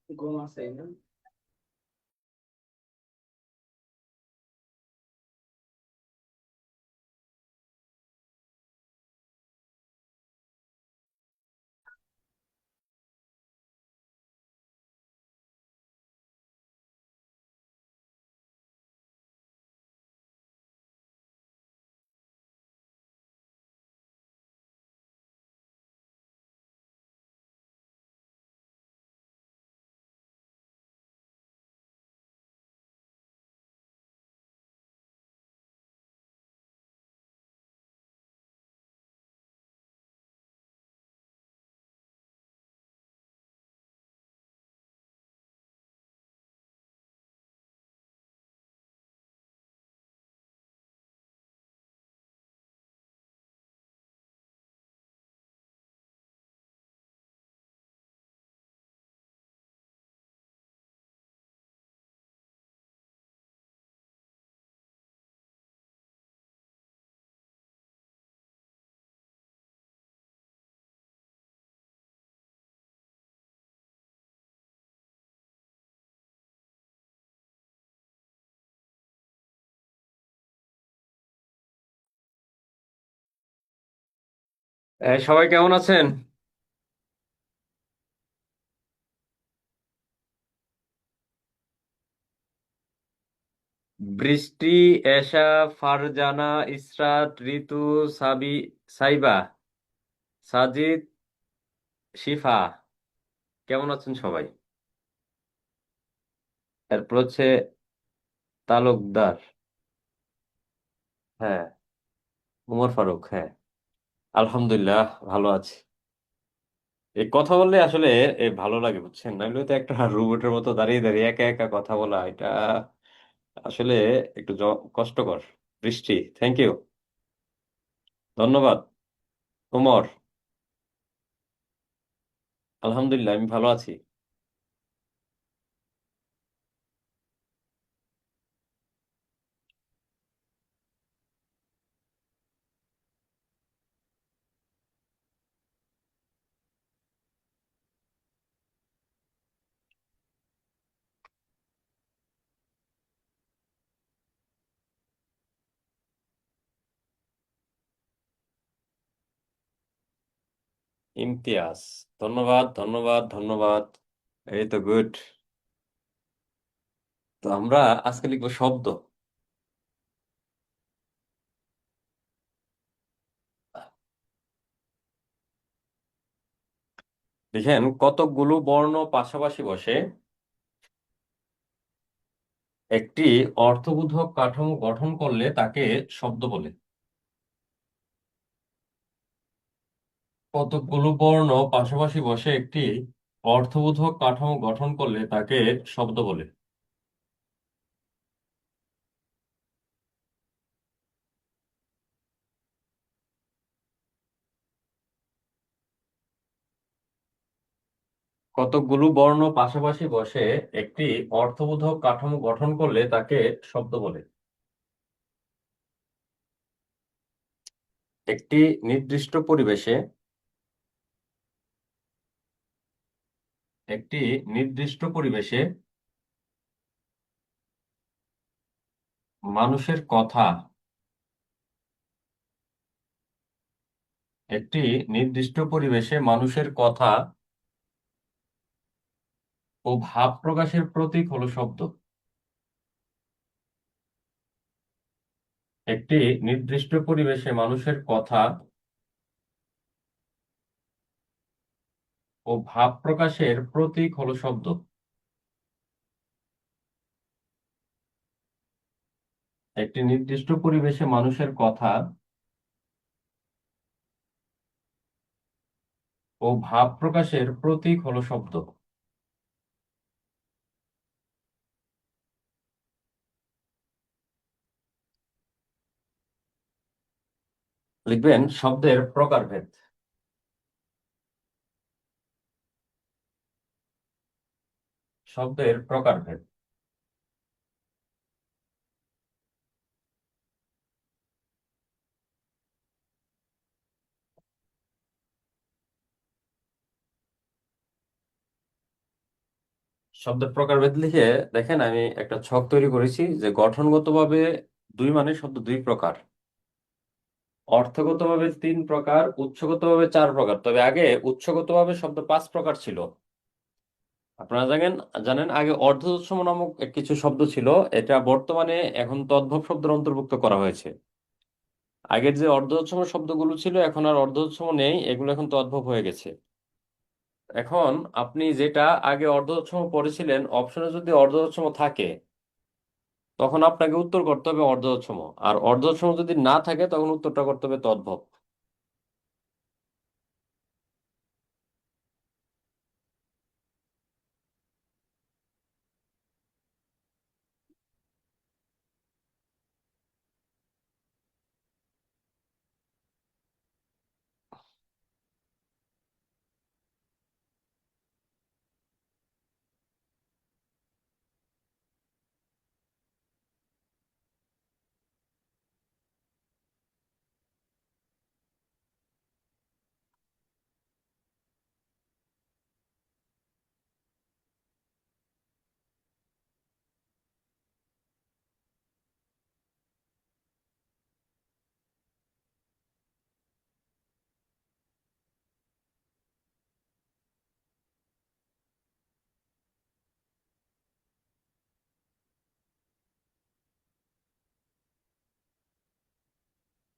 ঘুম আছে না? সবাই কেমন আছেন? বৃষ্টি, এশা, ফারজানা, ইসরাত, ঋতু, সাবি, সাইবা, সাজিদ, শিফা, কেমন আছেন সবাই? এরপর হচ্ছে তালুকদার। হ্যাঁ, উমর ফারুক। হ্যাঁ, আলহামদুলিল্লাহ ভালো আছি। এই কথা বললে আসলে ভালো লাগে, বুঝছেন? নাহলে তো একটা রোবটের মতো দাঁড়িয়ে দাঁড়িয়ে একা একা কথা বলা, এটা আসলে একটু কষ্টকর। বৃষ্টি, থ্যাংক ইউ, ধন্যবাদ। উমর, আলহামদুলিল্লাহ আমি ভালো আছি। ইমতিয়াজ, ধন্যবাদ ধন্যবাদ ধন্যবাদ। এই তো গুড। তো আমরা আজকে লিখবো শব্দ। দেখেন, কতকগুলো বর্ণ পাশাপাশি বসে একটি অর্থবোধক কাঠামো গঠন করলে তাকে শব্দ বলে। কতকগুলো বর্ণ পাশাপাশি বসে একটি অর্থবোধক কাঠামো গঠন করলে তাকে শব্দ বলে। কতকগুলো বর্ণ পাশাপাশি বসে একটি অর্থবোধক কাঠামো গঠন করলে তাকে শব্দ বলে। একটি নির্দিষ্ট পরিবেশে একটি নির্দিষ্ট পরিবেশে মানুষের কথা একটি নির্দিষ্ট পরিবেশে মানুষের কথা ও ভাব প্রকাশের প্রতীক হলো শব্দ। একটি নির্দিষ্ট পরিবেশে মানুষের কথা ও ভাব প্রকাশের প্রতীক হলো শব্দ। একটি নির্দিষ্ট পরিবেশে মানুষের কথা ও ভাব প্রকাশের প্রতীক হলো শব্দ। লিখবেন শব্দের প্রকারভেদ। শব্দের প্রকারভেদ। শব্দের প্রকারভেদ লিখে দেখেন, আমি একটা ছক তৈরি করেছি যে গঠনগতভাবে দুই মানে শব্দ দুই প্রকার, অর্থগতভাবে তিন প্রকার, উৎসগতভাবে চার প্রকার। তবে আগে উৎসগতভাবে শব্দ পাঁচ প্রকার ছিল। আপনারা জানেন, আগে অর্ধতৎসম নামক কিছু শব্দ ছিল। এটা বর্তমানে এখন তদ্ভব শব্দের অন্তর্ভুক্ত করা হয়েছে। আগের যে অর্ধতৎসম শব্দগুলো ছিল এখন আর অর্ধতৎসম নেই, এগুলো এখন তদ্ভব হয়ে গেছে। এখন আপনি যেটা আগে অর্ধতৎসম পড়েছিলেন, অপশনে যদি অর্ধতৎসম থাকে তখন আপনাকে উত্তর করতে হবে অর্ধতৎসম, আর অর্ধতৎসম যদি না থাকে তখন উত্তরটা করতে হবে তদ্ভব।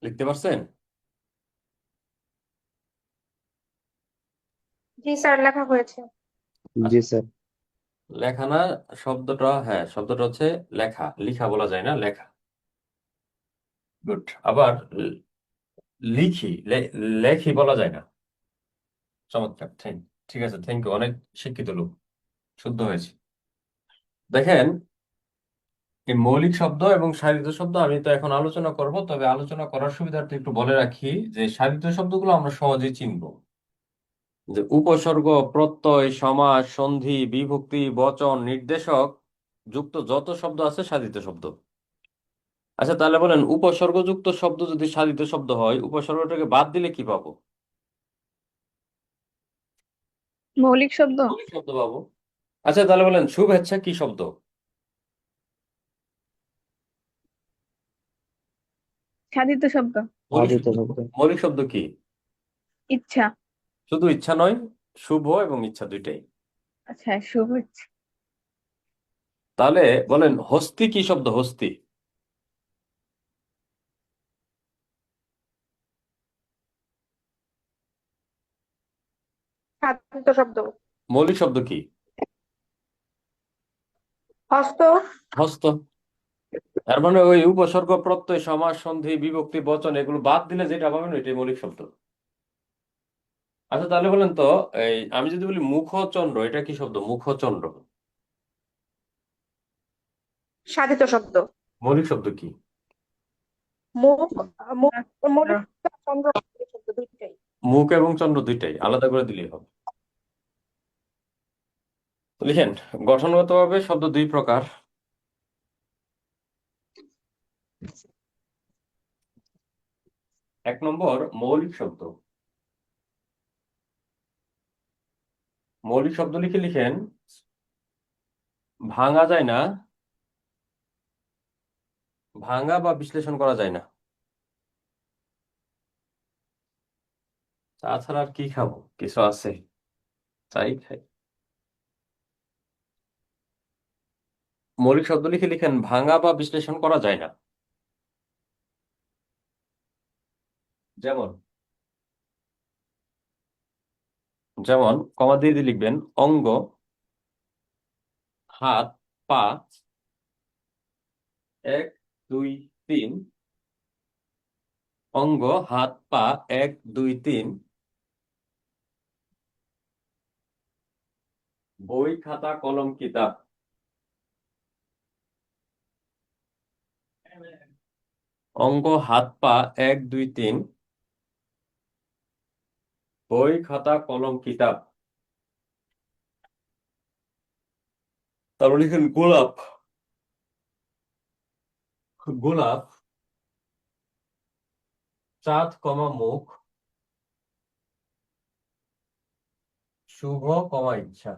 লিখতে পারছেন? জি স্যার, লেখা হয়েছে। আচ্ছা, জি স্যার। লেখা না, শব্দটা, হ্যাঁ শব্দটা হচ্ছে লেখা, লিখা বলা যায় না, লেখা। গুড। আবার লিখি, লেখি বলা যায় না। চমৎকার, ঠিক আছে, থ্যাংক ইউ, অনেক শিক্ষিত লোক, শুদ্ধ হয়েছে। দেখেন, এই মৌলিক শব্দ এবং সাধিত শব্দ আমি তো এখন আলোচনা করব, তবে আলোচনা করার সুবিধার্থে একটু বলে রাখি যে সাধিত শব্দগুলো আমরা সহজেই চিনব। যে উপসর্গ, প্রত্যয়, সমাস, সন্ধি, বিভক্তি, বচন, নির্দেশক যুক্ত যত শব্দ আছে সাধিত শব্দ। আচ্ছা, তাহলে বলেন, উপসর্গযুক্ত শব্দ যদি সাধিত শব্দ হয়, উপসর্গটাকে বাদ দিলে কি পাবো? মৌলিক শব্দ। মৌলিক শব্দ পাবো। আচ্ছা, তাহলে বলেন, শুভেচ্ছা কি শব্দ? সাধিত শব্দ। মৌলিক সাধিত শব্দ। শব্দ। মৌলিক শব্দ কি? ইচ্ছা। শুধু ইচ্ছা নয়, শুভ এবং ইচ্ছা দুইটাই। আচ্ছা, শুভ ইচ্ছা। তাহলে বলেন, হস্তি কি শব্দ? হস্তি সাধিত শব্দ। মৌলিক শব্দ কি? হস্ত। হস্ত। এর মানে ওই উপসর্গ, প্রত্যয়, সমাস, সন্ধি, বিভক্তি, বচন এগুলো বাদ দিলে যেটা পাবেন ওইটাই মৌলিক শব্দ। আচ্ছা, তাহলে বলেন তো, এই আমি যদি বলি মুখচন্দ্র, এটা কি শব্দ? মুখচন্দ্র সাধিত শব্দ। মৌলিক শব্দ কি? মুখ। মুখ। মৌলিক চন্দ্র শব্দ দুইটাই। মুখ এবং চন্দ্র দুইটাই, আলাদা করে দিলেই হবে। লিখেন, গঠনগতভাবে শব্দ দুই প্রকার। এক নম্বর, মৌলিক শব্দ। মৌলিক শব্দ লিখে লিখেন, ভাঙা যায় না, ভাঙা বা বিশ্লেষণ করা যায় না। তাছাড়া আর কি খাবো, কিছু আছে? চাই খাই। মৌলিক শব্দ লিখে লিখেন, ভাঙা বা বিশ্লেষণ করা যায় না। যেমন, কমা দিয়ে দিয়ে লিখবেন, অঙ্গ, হাত, পা, এক, দুই, তিন। অঙ্গ, হাত, পা, এক, দুই, তিন। বই, খাতা, কলম, কিতাব। অঙ্গ, হাত, পা, এক, দুই, তিন। বই, খাতা, কলম, কিতাব। তারপর লিখেন গোলাপ। গোলাপ, চাঁদ, কমা মুখ, শুভ, কমা ইচ্ছা।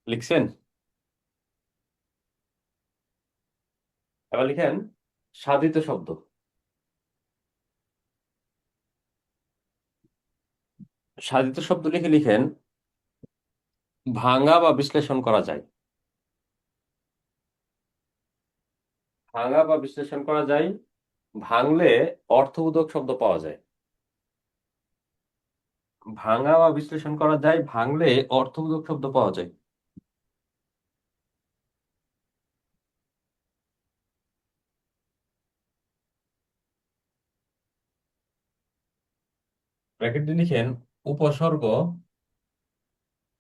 লিখছেন? এবার লিখেন সাধিত শব্দ। সাধিত শব্দ লিখে লিখেন ভাঙা বা বিশ্লেষণ করা যায়। ভাঙা বা বিশ্লেষণ করা যায়, ভাঙলে অর্থবোধক শব্দ পাওয়া যায়। ভাঙা বা বিশ্লেষণ করা যায়, ভাঙলে অর্থবোধক শব্দ পাওয়া যায়। ব্র্যাকেটে লিখেন উপসর্গ,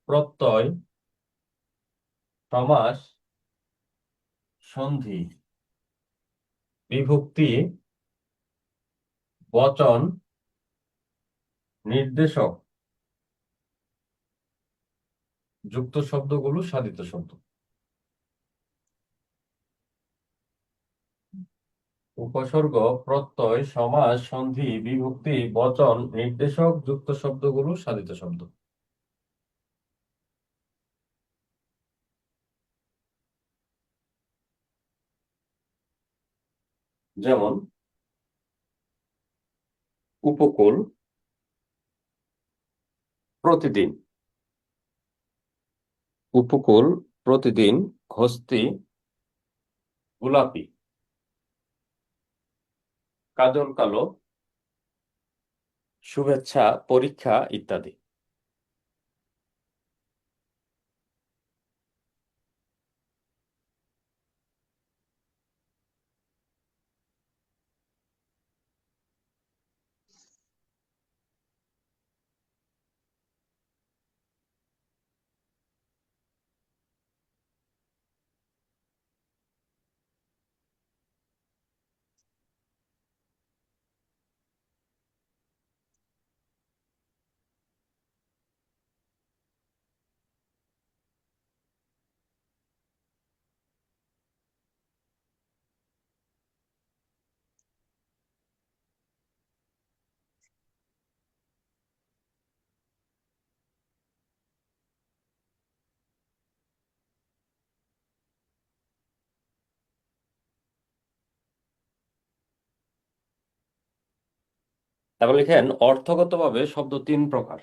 প্রত্যয়, সমাস, সন্ধি, বিভক্তি, বচন, নির্দেশক, যুক্ত শব্দগুলো সাধিত শব্দ। উপসর্গ, প্রত্যয়, সমাস, সন্ধি, বিভক্তি, বচন, নির্দেশক, যুক্ত শব্দগুলো সাধিত শব্দ। যেমন উপকূল, প্রতিদিন। উপকূল, প্রতিদিন, হস্তি, গোলাপি, কাজল কালো, শুভেচ্ছা, পরীক্ষা ইত্যাদি। তারপর লিখেন অর্থগতভাবে শব্দ তিন প্রকার।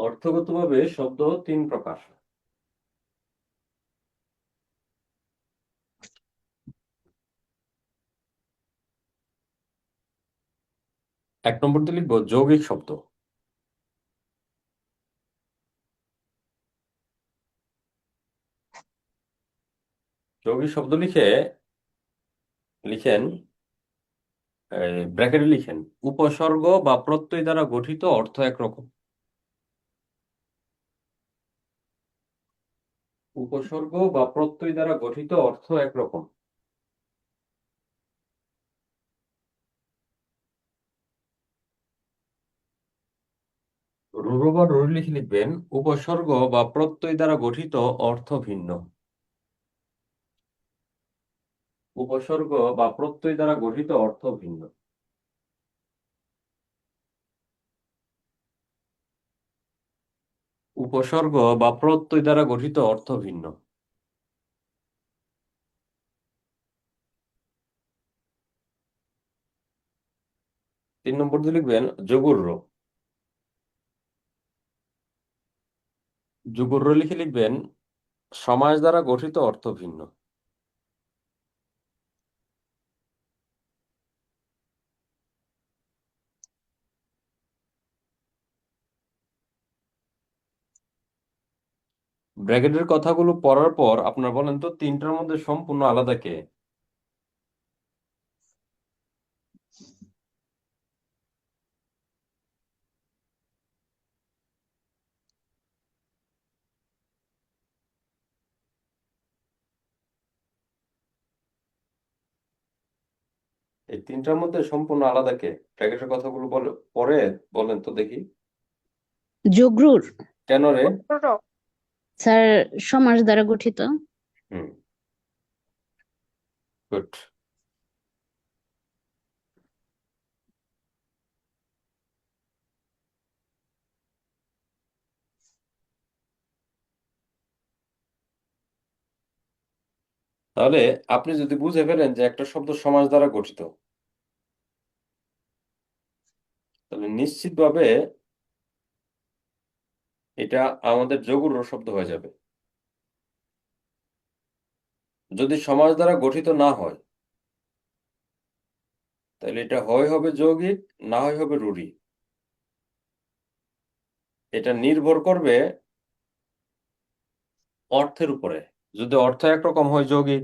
অর্থগতভাবে শব্দ তিন প্রকার। এক নম্বরতে লিখবো যৌগিক শব্দ। যৌগিক শব্দ লিখে লিখেন, ব্র্যাকেটে লিখেন উপসর্গ বা প্রত্যয় দ্বারা গঠিত, অর্থ একরকম। উপসর্গ বা প্রত্যয় দ্বারা গঠিত, অর্থ একরকম। রুরো বা রুরি লিখে লিখবেন উপসর্গ বা প্রত্যয় দ্বারা গঠিত, অর্থ ভিন্ন। উপসর্গ বা প্রত্যয় দ্বারা গঠিত, অর্থ ভিন্ন। উপসর্গ বা প্রত্যয় দ্বারা গঠিত, অর্থ ভিন্ন। তিন নম্বরতে লিখবেন যোগূর্র। যোগূর্র লিখে লিখবেন সমাস দ্বারা গঠিত, অর্থ ভিন্ন। ব্র্যাকেটের কথাগুলো পড়ার পর আপনার বলেন তো তিনটার মধ্যে সম্পূর্ণ আলাদা কে? এই তিনটার মধ্যে সম্পূর্ণ আলাদা কে? ব্র্যাকেটের কথাগুলো পরে বলেন তো দেখি। যোগরূঢ় কেন রে? স্যার সমাস দ্বারা গঠিত। হুম, গুড। তাহলে আপনি যদি বুঝে ফেলেন যে একটা শব্দ সমাস দ্বারা গঠিত, তাহলে নিশ্চিতভাবে এটা আমাদের যোগূঢ় শব্দ হয়ে যাবে। যদি সমাস দ্বারা গঠিত না হয়, তাহলে এটা হয় হবে যৌগিক, না হয় হবে রূঢ়ি। এটা নির্ভর করবে অর্থের উপরে। যদি অর্থ একরকম হয় যৌগিক,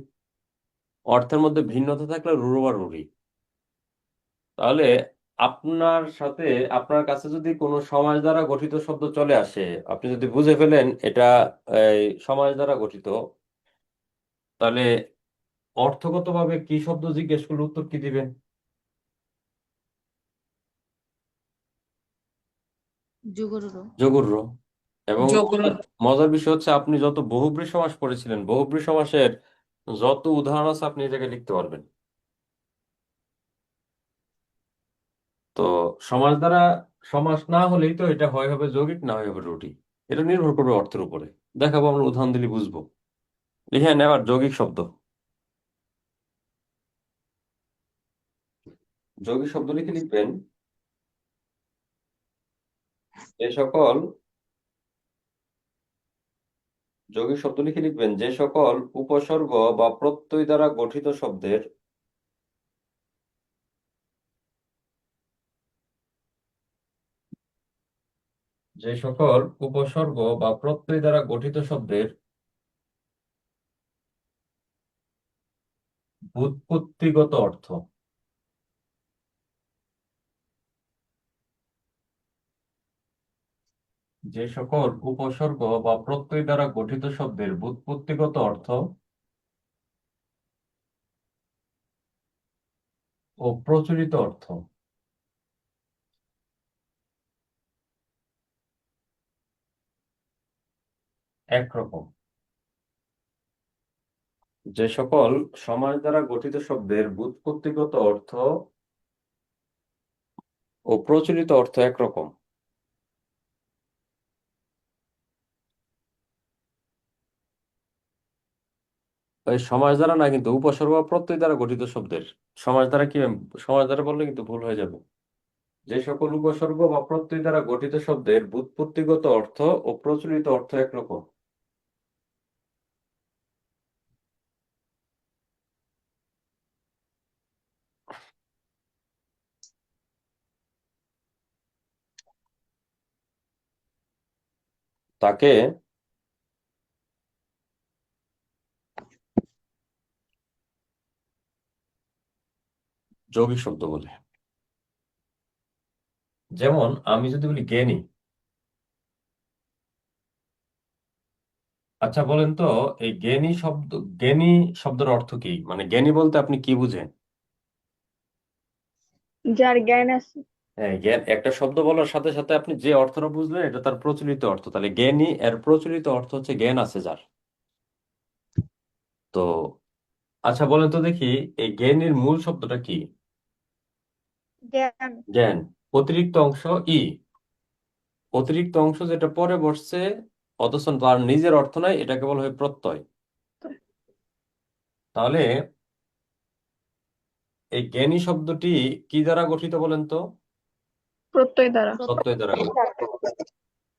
অর্থের মধ্যে ভিন্নতা থাকলে রূঢ় বা রূঢ়ি। তাহলে আপনার সাথে আপনার কাছে যদি কোনো সমাস দ্বারা গঠিত শব্দ চলে আসে, আপনি যদি বুঝে ফেলেন এটা এই সমাস দ্বারা গঠিত, তাহলে অর্থগতভাবে কি শব্দ জিজ্ঞেস করলে উত্তর কি দিবেন? যোগরূঢ়। যোগূঢ়। এবং যোগগুলো মজার বিষয় হচ্ছে আপনি যত বহুব্রী সমাস পড়েছিলেন, বহুব্রী সমাসের যত উদাহরণ আছে আপনি এই জায়গায় লিখতে পারবেন। তো সমাস দ্বারা সমাস না হলেই তো এটা হয় হবে যৌগিক, না হয় হবে রুটি। এটা নির্ভর করবে অর্থের উপরে। দেখাবো, আমরা উদাহরণ দিলে বুঝবো। লিখে নেন আবার যৌগিক শব্দ। যৌগিক শব্দ লিখে লিখবেন যে সকল যৌগিক শব্দ লিখে লিখবেন যে সকল উপসর্গ বা প্রত্যয় দ্বারা গঠিত শব্দের যে সকল উপসর্গ বা প্রত্যয় দ্বারা গঠিত শব্দের ব্যুৎপত্তিগত অর্থ। যে সকল উপসর্গ বা প্রত্যয় দ্বারা গঠিত শব্দের ব্যুৎপত্তিগত অর্থ ও প্রচলিত অর্থ একরকম। যে সকল সমাস দ্বারা গঠিত শব্দের ব্যুৎপত্তিগত অর্থ ও প্রচলিত অর্থ একরকম। ওই সমাস দ্বারা না, কিন্তু উপসর্গ বা প্রত্যয় দ্বারা গঠিত শব্দের। সমাস দ্বারা কি, সমাস দ্বারা বললে কিন্তু ভুল হয়ে যাবে। যে সকল উপসর্গ বা প্রত্যয় দ্বারা গঠিত শব্দের ব্যুৎপত্তিগত অর্থ ও প্রচলিত অর্থ একরকম। তাকে যৌগিক শব্দ বলে। যেমন আমি যদি বলি জ্ঞানী। আচ্ছা বলেন তো, এই জ্ঞানী শব্দের অর্থ কি? মানে জ্ঞানী বলতে আপনি কি বুঝেন? যার জ্ঞান আছে। হ্যাঁ, জ্ঞান একটা শব্দ বলার সাথে সাথে আপনি যে অর্থটা বুঝলেন এটা তার প্রচলিত অর্থ। তাহলে জ্ঞানী এর প্রচলিত অর্থ হচ্ছে জ্ঞান আছে যার। তো আচ্ছা বলেন তো দেখি, এই জ্ঞানীর মূল শব্দটা কি? জ্ঞান। জ্ঞান। অতিরিক্ত অংশ ই। অতিরিক্ত অংশ যেটা পরে বসছে অথচ তার নিজের অর্থ নাই, এটাকে বলা হয় প্রত্যয়। তাহলে এই জ্ঞানী শব্দটি কি দ্বারা গঠিত বলেন তো? প্রত্যয় দ্বারা। প্রত্যয় দ্বারা গঠিত।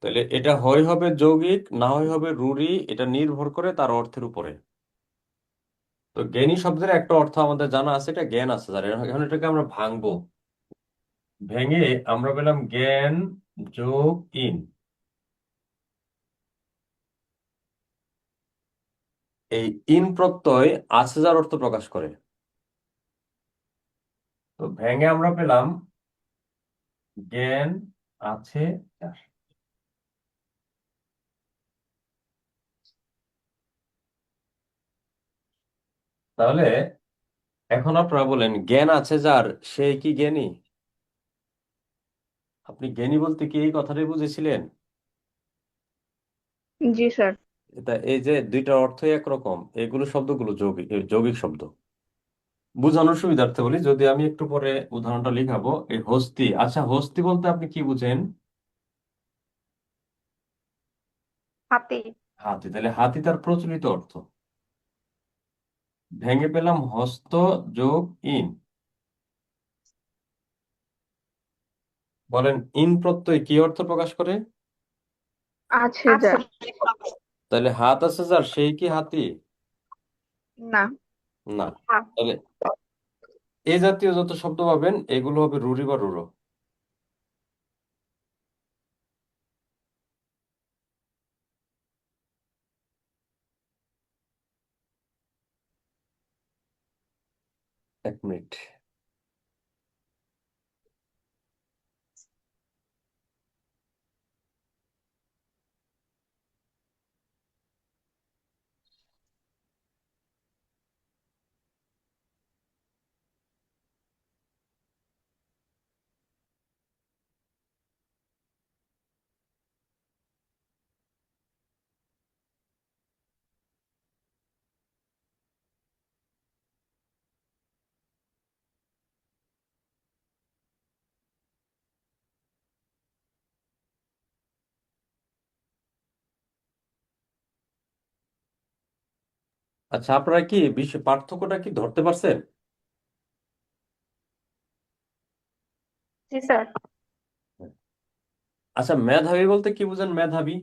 তাহলে এটা হয় হবে যৌগিক, না হয় হবে রূঢ়ি। এটা নির্ভর করে তার অর্থের উপরে। তো জ্ঞানী শব্দের একটা অর্থ আমাদের জানা আছে, এটা জ্ঞান আছে যার। এখন এটাকে আমরা ভাঙবো। ভেঙে আমরা পেলাম জ্ঞান যোগ ইন। এই ইন প্রত্যয় আছে যার অর্থ প্রকাশ করে। তো ভেঙে আমরা পেলাম জ্ঞান আছে যার। তাহলে এখন আপনারা বলেন, জ্ঞান আছে যার সে কি জ্ঞানী? আপনি জ্ঞানী বলতে কি এই কথাটাই বুঝেছিলেন? জি স্যার। এটা এই যে দুইটা অর্থই একরকম, এগুলো শব্দগুলো যৌগিক, যৌগিক শব্দ। বোঝানোর সুবিধার্থে বলি, যদি আমি একটু পরে উদাহরণটা লিখাবো। এই হস্তি, আচ্ছা হস্তি বলতে আপনি কি বুঝেন? হাতে। হাতি। তাহলে হাতি তার প্রচলিত অর্থ। ভেঙে পেলাম হস্ত যোগ ইন। বলেন ইন প্রত্যয় কি অর্থ প্রকাশ করে? আছে আছে। যার। তাহলে হাত আছে যার সেই কি হাতি? না। না। হ্যাঁ। তাহলে এ জাতীয় যত শব্দ পাবেন এগুলো হবে রুরি বা রুরো। এক মিনিট। আচ্ছা, আপনারা কি বিষয় পার্থক্যটা কি ধরতে পারছেন? জি স্যার। আচ্ছা, মেধাবী বলতে কি বুঝেন? মেধাবী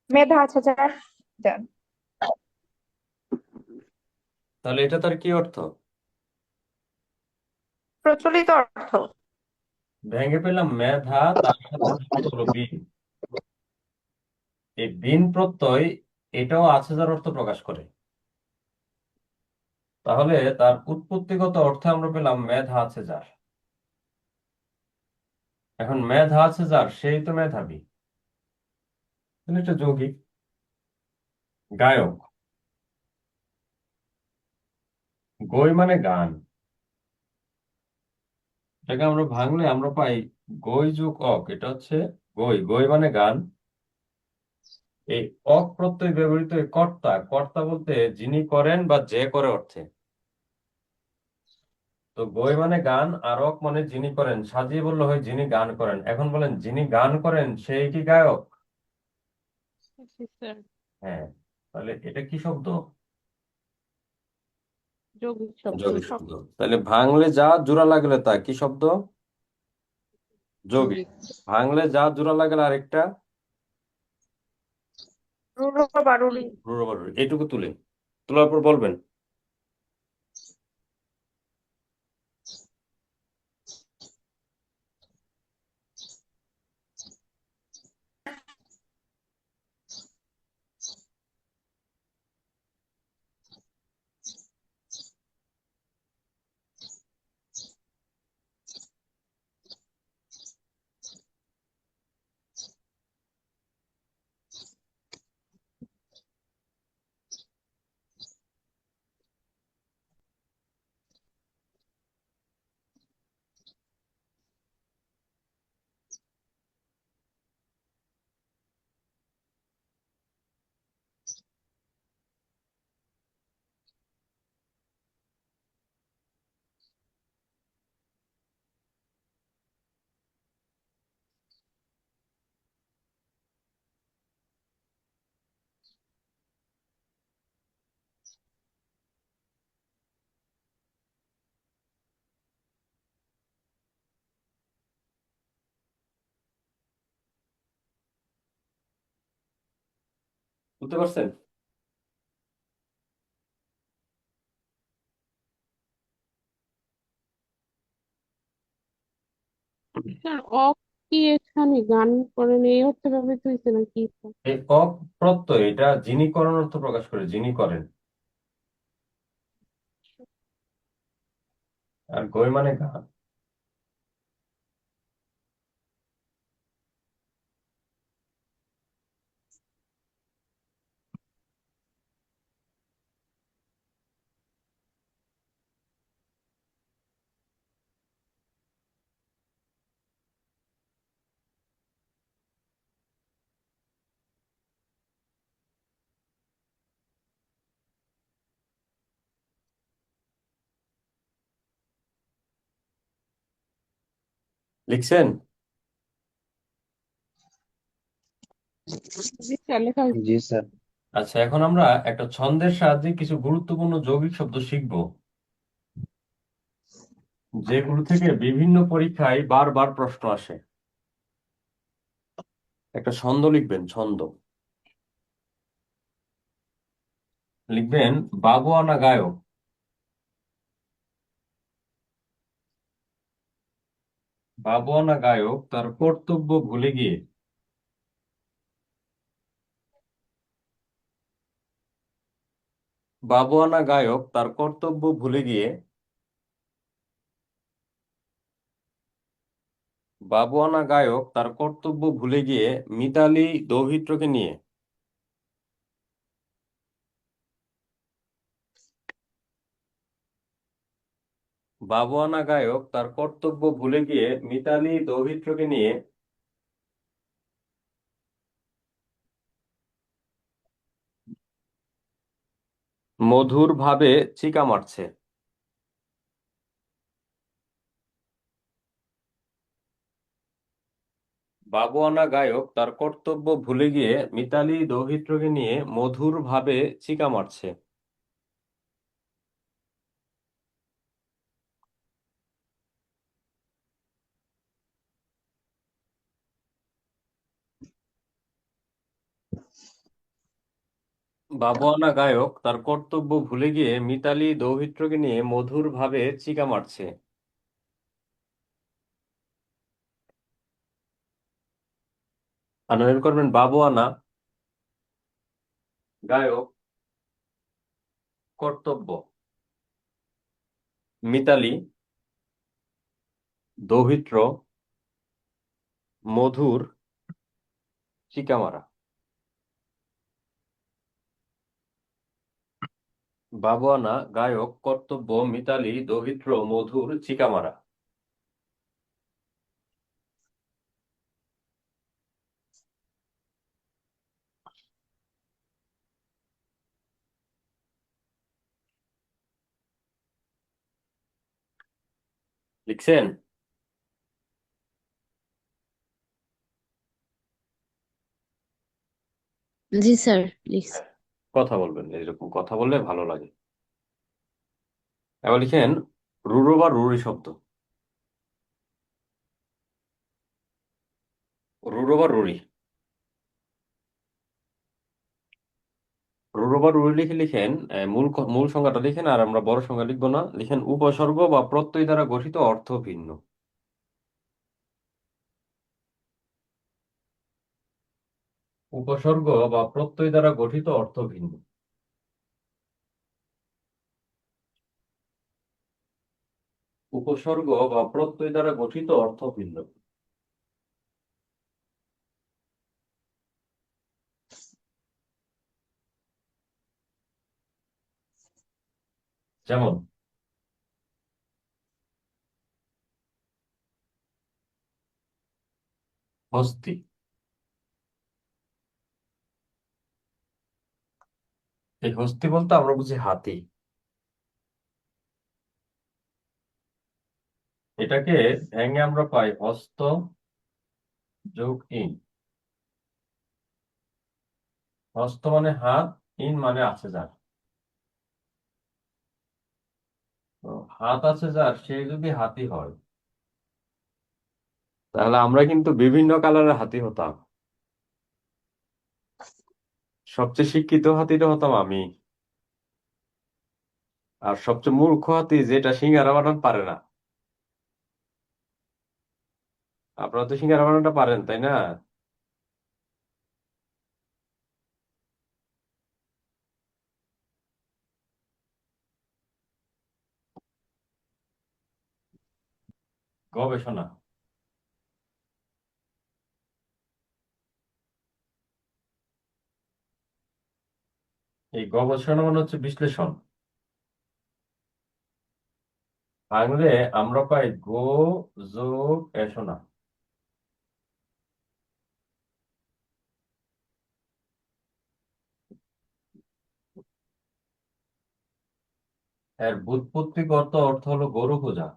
মেধা আছে যার। যার। তাহলে এটা তার কি অর্থ? প্রচলিত অর্থ। ভেঙে পেলাম মেধা, তার সাথে যুক্ত হলো বিন। এই বিন প্রত্যয় এটাও আছে যার অর্থ প্রকাশ করে। তাহলে তার উৎপত্তিগত অর্থে আমরা পেলাম মেধা আছে যার। এখন মেধা আছে যার সেই তো মেধাবী। তাহলে এটা যৌগিক। গায়ক, গই মানে গান। এটাকে আমরা ভাঙলে আমরা পাই গই যোগ অক, এটা হচ্ছে গই। গই মানে গান। এই অক প্রত্যয় ব্যবহৃত এই কর্তা, কর্তা বলতে যিনি করেন বা যে করে অর্থে। তো গই মানে গান আর অক মানে যিনি করেন, সাজিয়ে বললে হয় যিনি গান করেন। এখন বলেন যিনি গান করেন সেই কি গায়ক? জি স্যার। হ্যাঁ। তাহলে এটা কি শব্দ? যৌগিক শব্দ। যৌগিক শব্দ। তাহলে ভাঙলে যা জোড়া লাগলে তা কি শব্দ? যৌগিক। যৌগিক। ভাঙলে যা জোড়া লাগলে আরেকটা রুরো বা রুরি। রূঢ়। এইটুকু তুলে তোলার পর বলবেন বুঝতে পারছেন? স্যার অফ কি এখানে গান করেন এই অর্থে ব্যবহৃত হয়েছে নাকি? এই অক প্রত্যয় এটা যিনি করেন অর্থ প্রকাশ করে, যিনি করেন। আর গই মানে গান। লিখছেন? জি স্যার, লেখা হয়েছে। জি স্যার। আচ্ছা, এখন আমরা একটা ছন্দের সাহায্যে কিছু গুরুত্বপূর্ণ যৌগিক শব্দ শিখব, যেগুলো থেকে বিভিন্ন পরীক্ষায় বারবার প্রশ্ন আসে। একটা ছন্দ লিখবেন, ছন্দ লিখবেন বাবুয়ানা গায়ক। বাবুয়ানা গায়ক তার কর্তব্য ভুলে গিয়ে। বাবুয়ানা গায়ক তার কর্তব্য ভুলে গিয়ে। বাবুয়ানা গায়ক তার কর্তব্য ভুলে গিয়ে মিতালি দৌহিত্রকে নিয়ে। বাবুয়ানা গায়ক তার কর্তব্য ভুলে গিয়ে মিতালি দৌহিত্রকে নিয়ে মধুর ভাবে চিকা মারছে। বাবুয়ানা গায়ক তার কর্তব্য ভুলে গিয়ে মিতালি দৌহিত্রকে নিয়ে মধুর ভাবে চিকা মারছে। বাবুয়ানা গায়ক তার কর্তব্য ভুলে গিয়ে মিতালি দৌহিত্রকে নিয়ে মধুর ভাবে চিকা মারছে। আনয়ন করবেন বাবুয়ানা গায়ক কর্তব্য মিতালি দৌহিত্র মধুর চিকা মারা। বাবুয়ানা গায়ক কর্তব্য মিতালি দৌহিত্র মধুর চিকা মারা। লিখছেন? জি স্যার, লিখছি। কথা বলবেন, এরকম কথা বললে ভালো লাগে। এবার লিখেন রুরো বা রুরি শব্দ। রুরো বা রুরি। রুরো বা রুরি লিখে লিখেন মূল সংজ্ঞাটা লিখেন, আর আমরা বড় সংজ্ঞা লিখবো না। লিখেন উপসর্গ বা প্রত্যয় দ্বারা গঠিত অর্থ ভিন্ন। উপসর্গ বা প্রত্যয় দ্বারা গঠিত অর্থ ভিন্ন। উপসর্গ বা প্রত্যয় দ্বারা গঠিত অর্থ ভিন্ন। যেমন হস্তি। এই হস্তি বলতে আমরা বুঝি হাতি। এটাকে ভেঙে আমরা পাই হস্ত যোগ ইন। হস্ত মানে হাত, ইন মানে আছে যার। তো হাত আছে যার সে যদি হাতি হয়, তাহলে আমরা কিন্তু বিভিন্ন কালারের হাতি হতাম। সবচেয়ে শিক্ষিত হাতিটা হতাম আমি। আর সবচেয়ে মূর্খ হাতি যেটা সিঙ্গারা বানাতে পারে না। আপনারা তো সিঙ্গারা বানানোটা পারেন, তাই না? গবেষণা। এই গবেষণা মানে হচ্ছে বিশ্লেষণ। বাংলে আমরা পাই গো যোগ এষণা। এর ব্যুৎপত্তিগত অর্থ হলো গরু খোঁজা।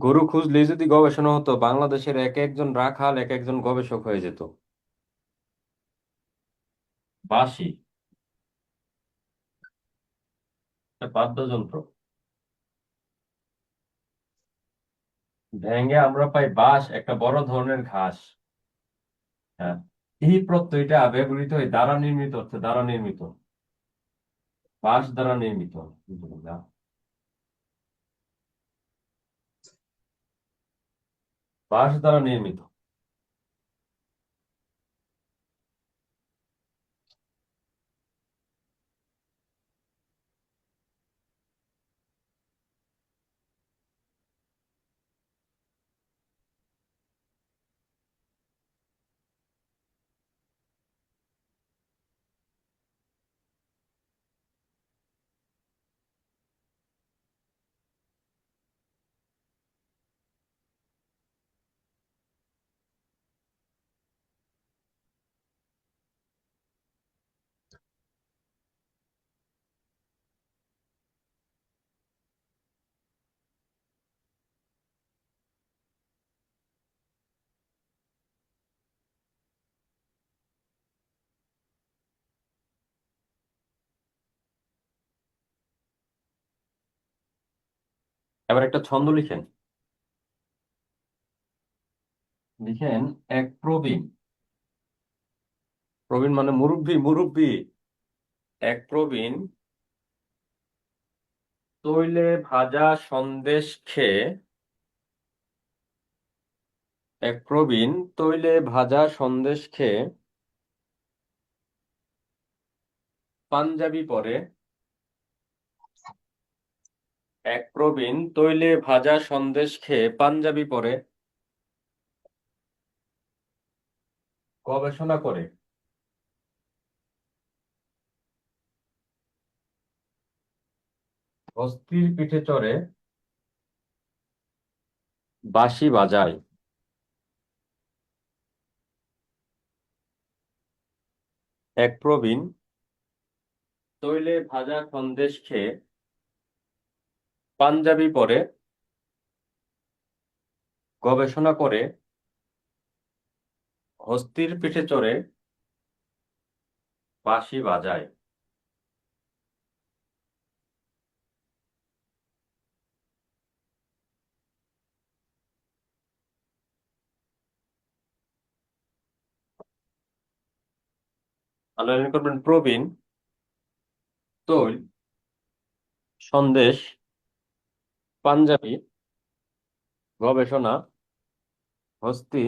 গরু খুঁজলেই যদি গবেষণা হতো, বাংলাদেশের এক একজন রাখাল এক একজন গবেষক হয়ে যেত। বাঁশি একটা বাদ্যযন্ত্র। ভেঙে আমরা পাই বাঁশ, একটা বড় ধরনের ঘাস। হ্যাঁ, এই প্রত্যয়টা ব্যবহৃত হয় দ্বারা নির্মিত অর্থে, দ্বারা নির্মিত, বাঁশ দ্বারা নির্মিত। আলহামদুলিল্লাহ। বাঁশ দ্বারা নির্মিত। এবার একটা ছন্দ লিখেন। লিখেন, এক প্রবীণ। প্রবীণ মানে মুরব্বি, মুরব্বি। এক প্রবীণ তৈলে ভাজা সন্দেশ খেয়ে, এক প্রবীণ তৈলে ভাজা সন্দেশ খেয়ে পাঞ্জাবি পরে। এক প্রবীণ তৈলে ভাজা সন্দেশ খেয়ে পাঞ্জাবি পরে গবেষণা করে হস্তির পিঠে চড়ে বাঁশি বাজায়। এক প্রবীণ তৈলে ভাজা সন্দেশ খেয়ে পাঞ্জাবি পরে গবেষণা করে হস্তির পিঠে চড়ে বাঁশি বাজায়। আনয়ন করবেন, প্রবীণ তৈল সন্দেশ পাঞ্জাবি গবেষণা হস্তি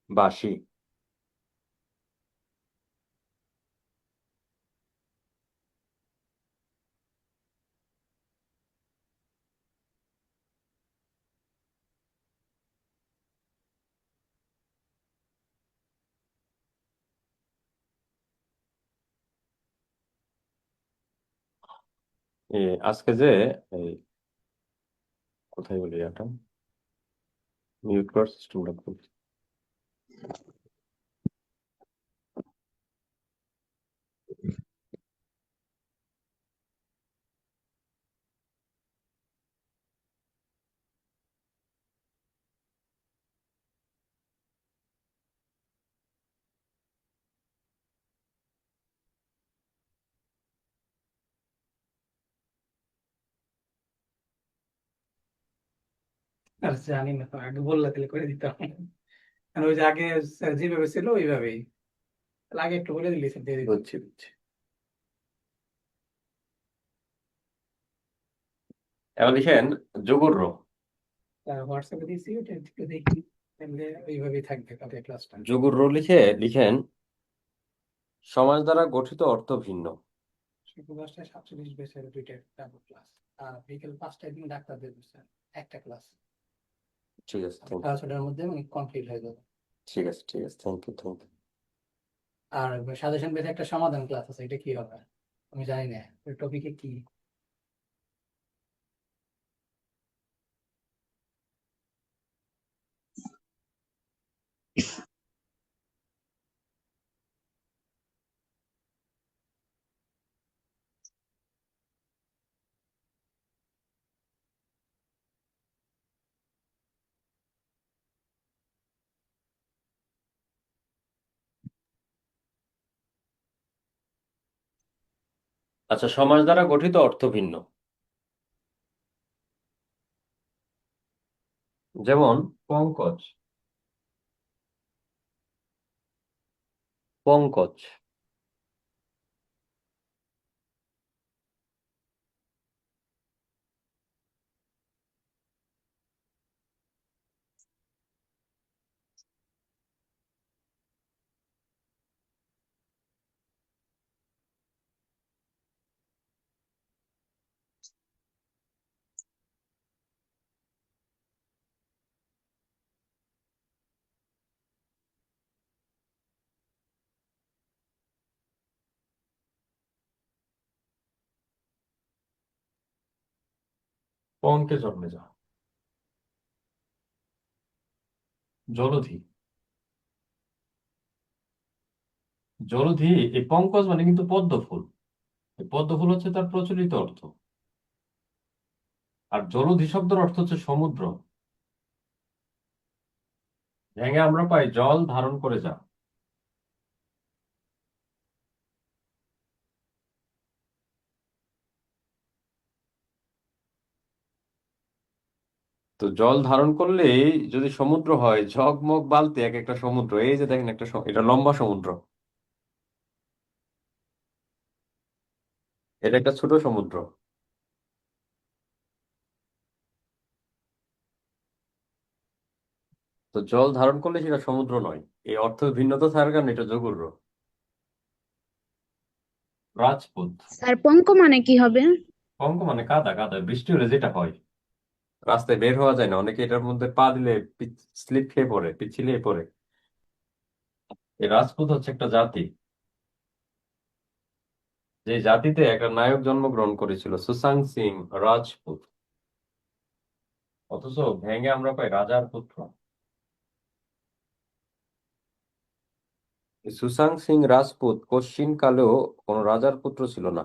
বাঁশি। আজকে যে এই কোথায় বলি এটা, মিউট করার সিস্টেমটা খুব। আর জানি না তো, আগে বললে তাহলে করে দিতাম। কারণ ওই যে আগে স্যার যেভাবে ছিল ওইভাবেই, তাহলে আগে একটু বলে দিলে স্যার দিয়ে দিতাম। বুঝছি বুঝছি। এবার লিখেন যোগর র। হোয়াটসঅ্যাপে দিয়েছি, ওটা একটু দেখি, তাহলে ওইভাবেই থাকবে কালকে ক্লাসটা। যোগর র লিখেন সমাজ দ্বারা গঠিত অর্থ ভিন্ন। শুক্র 10টায় 47 বেসের দুইটা ডাবল ক্লাস, আর বিকেল 5টায় দিন ডাক্তারদের স্যার একটা ক্লাস। ঠিক আছে, থ্যাংক ইউ। সাড়ে 6টার মধ্যে কমপ্লিট হয়ে যাবে। ঠিক আছে, ঠিক আছে, থ্যাংক ইউ, থ্যাংক ইউ। আর সাজেশন বেসে একটা সমাধান ক্লাস আছে, এটা কি হবে আমি জানি না, ওই টপিকে কি। আচ্ছা, সমাস দ্বারা গঠিত অর্থ ভিন্ন। যেমন পঙ্কজ, পঙ্কজ। পঙ্কে জন্মে যা। জলধি, জলধি। এই পঙ্কজ মানে কিন্তু পদ্ম ফুল। এই পদ্ম ফুল হচ্ছে তার প্রচলিত অর্থ। আর জলধি শব্দের অর্থ হচ্ছে সমুদ্র। ভেঙে আমরা পাই জল ধারণ করে যা। তো জল ধারণ করলে যদি সমুদ্র হয়, ঝগমগ বালতি এক একটা সমুদ্র। এই যে দেখেন একটা এটা লম্বা সমুদ্র, এটা একটা ছোট সমুদ্র। তো জল ধারণ করলে সেটা সমুদ্র নয়। এই অর্থ ভিন্নতা থাকার কারণে এটা জগুর। রাজপুত। স্যার পঙ্ক মানে কি হবে? পঙ্ক মানে কাদা, কাদা বৃষ্টি হলে যেটা হয়। রাস্তায় বের হওয়া যায় না, অনেকে এটার মধ্যে পা দিলে স্লিপ খেয়ে পড়ে, পিছলিয়ে পড়ে। এই রাজপুত হচ্ছে একটা জাতি, যে জাতিতে একটা নায়ক জন্মগ্রহণ করেছিল, সুশান্ত সিং রাজপুত। অথচ ভেঙে আমরা পাই রাজার পুত্র। এই সুশান্ত সিং রাজপুত কশ্চিন কালেও কোনো রাজার পুত্র ছিল না,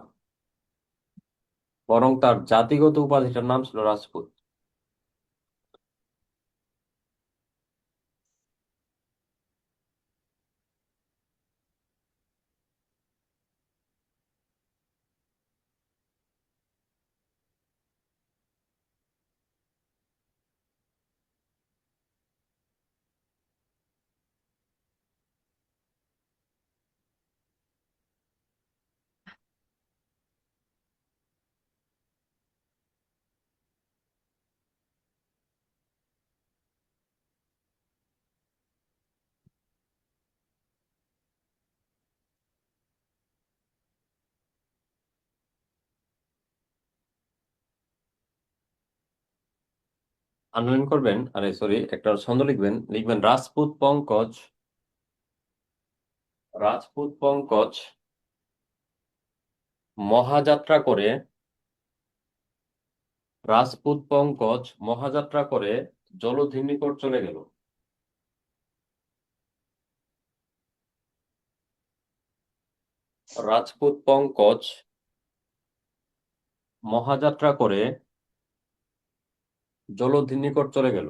বরং তার জাতিগত উপাধিটার নাম ছিল রাজপুত। আন্দোলন করবেন, আরে সরি, একটা ছন্দ লিখবেন, লিখবেন রাজপুত পঙ্কজ, রাজপুত পঙ্কজ মহাযাত্রা করে, রাজপুত পঙ্কজ মহাযাত্রা করে জলধির নিকট চলে গেল। রাজপুত পঙ্কজ মহাযাত্রা করে জলধির নিকট চলে গেল।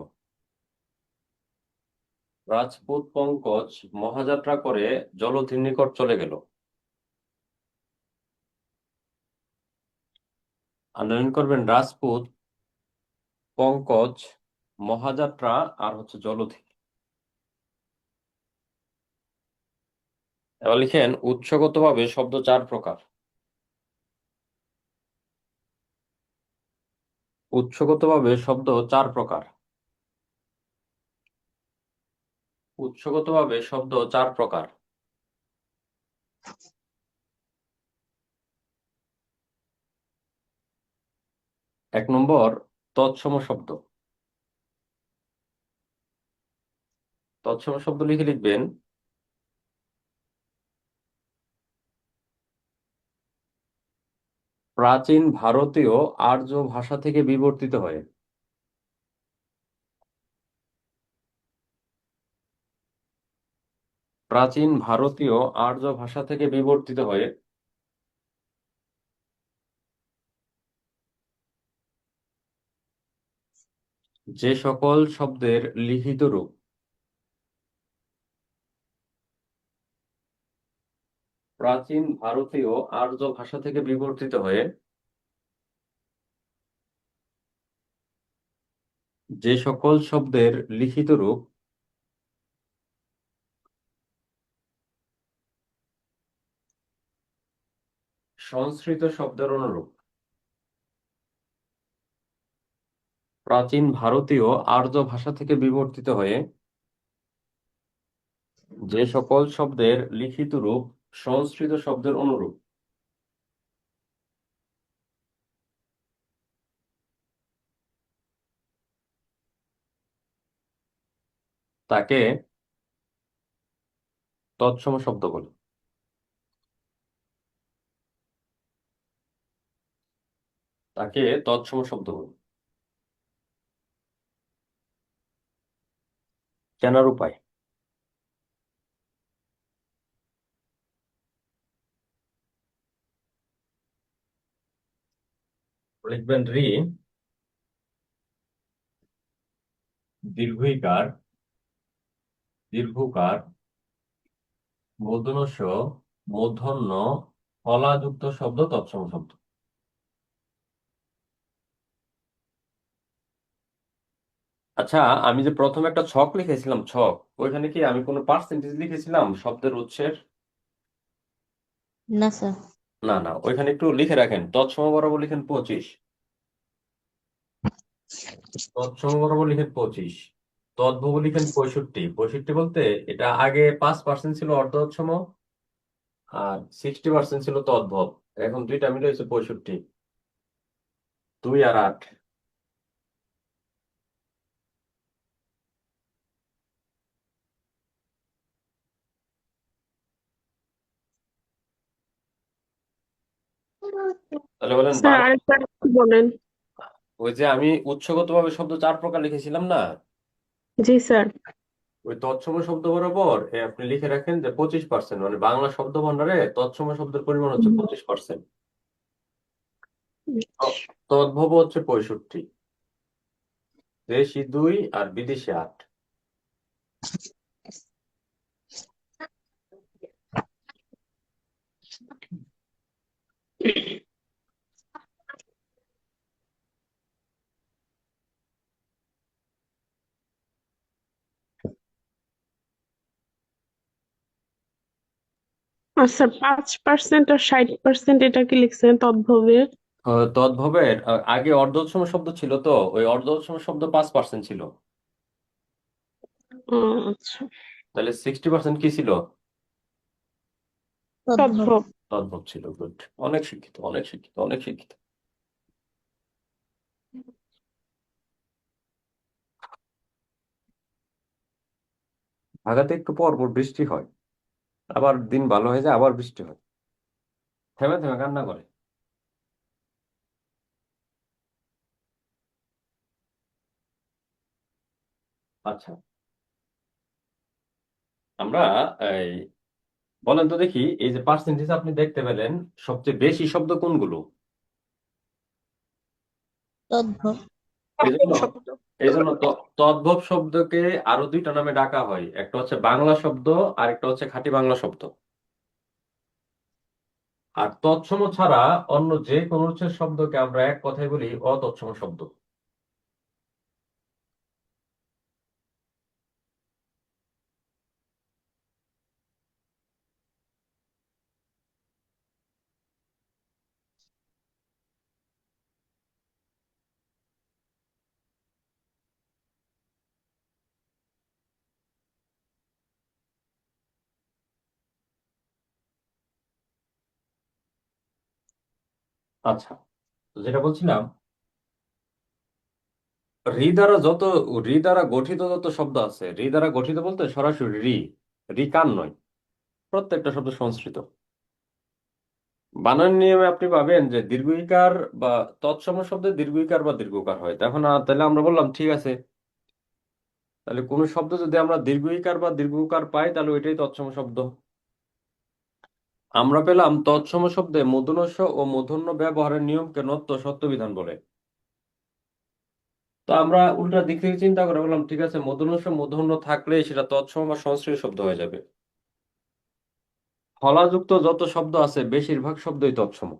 রাজপুত পঙ্কজ মহাযাত্রা করে জলধির নিকট চলে গেল। আন্দোলন করবেন রাজপুত পঙ্কজ মহাযাত্রা আর হচ্ছে জলধি। এবার লিখেন উৎসগতভাবে শব্দ চার প্রকার। উৎসগতভাবে শব্দ চার প্রকার। উৎসগতভাবে শব্দ চার প্রকার। এক নম্বর, তৎসম শব্দ। তৎসম শব্দ লিখে লিখবেন প্রাচীন ভারতীয় আর্য ভাষা থেকে বিবর্তিত হয়ে। প্রাচীন ভারতীয় আর্য ভাষা থেকে বিবর্তিত হয়ে যে সকল শব্দের লিখিত রূপ প্রাচীন ভারতীয় আর্য ভাষা থেকে বিবর্তিত হয়ে যে সকল শব্দের লিখিত রূপ সংস্কৃত শব্দের অনুরূপ। প্রাচীন ভারতীয় আর্য ভাষা থেকে বিবর্তিত হয়ে যে সকল শব্দের লিখিত রূপ সংস্কৃত শব্দের অনুরূপ। তাকে তৎসম শব্দ বলে। তাকে তৎসম শব্দ বলে। চেনার উপায়, লিখবেন রি দীর্ঘইকার দীর্ঘকার মূর্ধন্য ষ মূর্ধন্য ফলাযুক্ত শব্দ তৎসম শব্দ। আচ্ছা, আমি যে প্রথমে একটা ছক লিখেছিলাম, ছক, ওইখানে কি আমি কোনো পার্সেন্টেজ লিখেছিলাম শব্দের উৎসের? না স্যার। না না, ওইখানে একটু লিখে রাখেন, তৎসম বরাবর লিখেন 25। তৎসম বরাবর লিখেন 25, তদ্ভব লিখেন 65। 65 বলতে এটা আগে 5% ছিল অর্ধ তৎসম আর 60% ছিল তদ্ভব, এখন দুইটা মিলে হয়েছে 65। 2 আর 8। তাহলে বলেন স্যার আরেকবার একটু বলেন। ওই যে আমি উৎসগতভাবে শব্দ 4 প্রকার লিখেছিলাম না, জি স্যার। ওই তৎসম শব্দ বরাবর আপনি লিখে রাখেন যে 25%, মানে বাংলা শব্দ ভান্ডারে তৎসম শব্দের পরিমাণ হচ্ছে 25%, তদ্ভব হচ্ছে 65, দেশি 2 আর বিদেশি 8। আচ্ছা, 5% আর 60% এটা কি লিখছেন তদ্ভবে? তদ্ভবের আগে অর্ধতৎসম শব্দ ছিল, তো ওই অর্ধতৎসম শব্দ 5% ছিল, ও আচ্ছা, তাহলে 60% কি ছিল? তদ্ভব। তদ্ভব। তদ্ভব ছিল। গুড, অনেক শিক্ষিত, অনেক শিক্ষিত, অনেক শিক্ষিত। ঢাকাতে একটু পর পর বৃষ্টি হয়, আবার দিন ভালো হয়ে যায়, আবার বৃষ্টি হয়, থেমে থেমে কান্না করে। আচ্ছা, আমরা এই বলেন তো দেখি, এই যে পার্সেন্টেজ আপনি দেখতে পেলেন, সবচেয়ে বেশি শব্দ কোনগুলো? তদ্ভব। এই জন্য শব্দ। এই জন্য তদ্ভব শব্দকে আরো দুইটা নামে ডাকা হয়, একটা হচ্ছে বাংলা শব্দ আর একটা হচ্ছে খাঁটি বাংলা শব্দ। আর তৎসম ছাড়া অন্য যে কোনো উৎসের শব্দকে আমরা এক কথায় বলি অতৎসম শব্দ। আচ্ছা, তো যেটা বলছিলাম, রি দ্বারা যত রি দ্বারা গঠিত যত শব্দ আছে, রি দ্বারা গঠিত বলতে সরাসরি রি, রি কার নয়, প্রত্যেকটা শব্দ সংস্কৃত। বানান নিয়মে আপনি পাবেন যে দীর্ঘইকার বা তৎসম শব্দে দীর্ঘইকার বা দীর্ঘকার হয়। তখন তাহলে আমরা বললাম ঠিক আছে, তাহলে কোন শব্দ যদি আমরা দীর্ঘইকার বা দীর্ঘকার পাই তাহলে ওইটাই তৎসম শব্দ। আমরা পেলাম তৎসম শব্দে মূর্ধন্য ষ ও মূর্ধন্য ব্যবহারের নিয়মকে নত্য সত্য বিধান বলে। তো আমরা উল্টা দিক থেকে চিন্তা করে বললাম ঠিক আছে, মূর্ধন্য ষ মূর্ধন্য থাকলে সেটা তৎসম বা সংস্কৃত শব্দ হয়ে যাবে। ফলাযুক্ত যত শব্দ আছে বেশিরভাগ শব্দই তৎসম।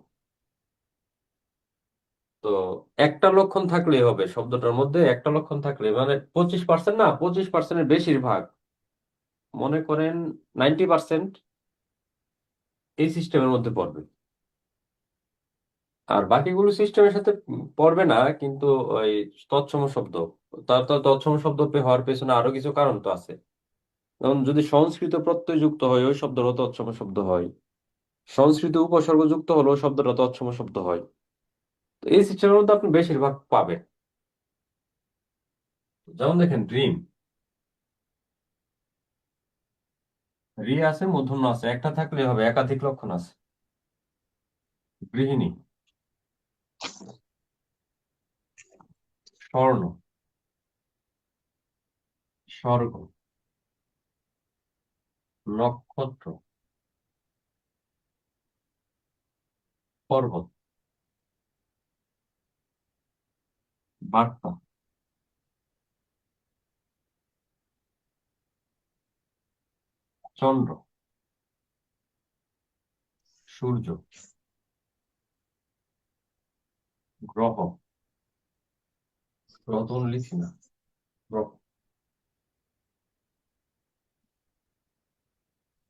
তো একটা লক্ষণ থাকলেই হবে, শব্দটার মধ্যে একটা লক্ষণ থাকলে, মানে 25% না, 25%-এর বেশিরভাগ, মনে করেন 90% এই সিস্টেমের মধ্যে পড়বে। আর বাকিগুলো সিস্টেমের সাথে পড়বে না, কিন্তু ওই তৎসম শব্দ, তার তো তৎসম শব্দ হওয়ার পেছনে আরো কিছু কারণ তো আছে। যেমন যদি সংস্কৃত প্রত্যয় যুক্ত হয় ওই শব্দটা তৎসম শব্দ হয়, সংস্কৃত উপসর্গ যুক্ত হলেও শব্দটা তৎসম শব্দ হয়। তো এই সিস্টেমের মধ্যে আপনি বেশিরভাগ পাবেন। যেমন দেখেন ড্রিম, রি আছে, মূর্ধন্য আছে, একটা থাকলে হবে, একাধিক লক্ষণ আছে। গৃহিণী, স্বর্ণ, স্বর্গ, নক্ষত্র, পর্বত, বার্তা, চন্দ্র, সূর্য, গ্রহ, গ্রহ তো লিখি না, গ্রহ,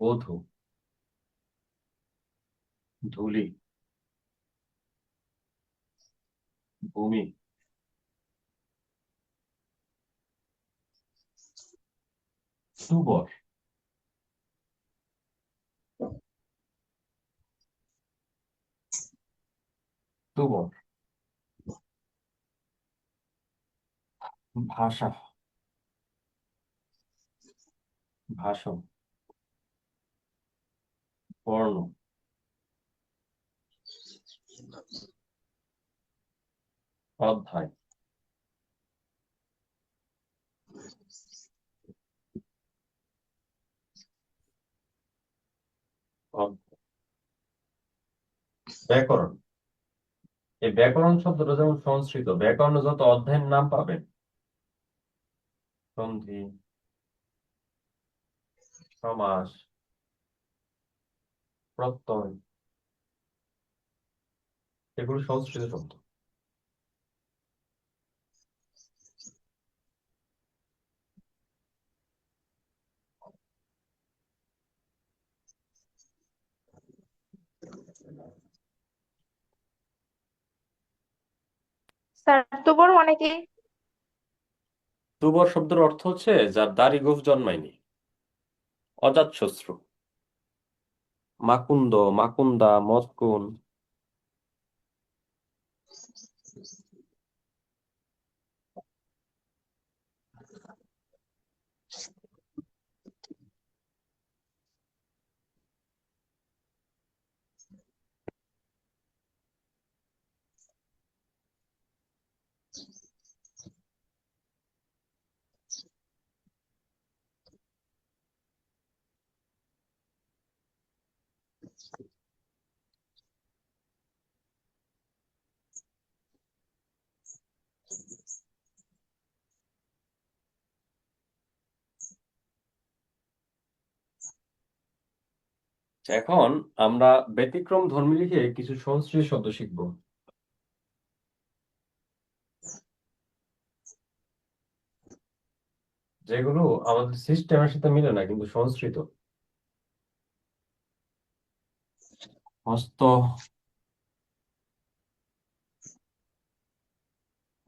বধূ, ধূলি, ভূমি, সুবর, সুবর, ভাষা, ভাষণ, বর্ণ, অধ্যায়, অধ্যায়, ব্যাকরণ। এই ব্যাকরণ শব্দটা যেমন সংস্কৃত, ব্যাকরণে যত অধ্যায়ের নাম পাবেন, সন্ধি, সমাস, প্রত্যয়, এগুলো সংস্কৃত শব্দ। স্যার তুবর মানে কি? তুবর শব্দের অর্থ হচ্ছে যার দাড়ি গোঁফ জন্মায়নি, অজাতশত্রু। মাকুন্দ, মাকুন্দা, মৎকুন। এখন আমরা ব্যতিক্রম ধর্মী লিখে কিছু সংস্কৃত শব্দ শিখব, যেগুলো আমাদের সিস্টেমের সাথে মিলে না কিন্তু সংস্কৃত। হস্ত,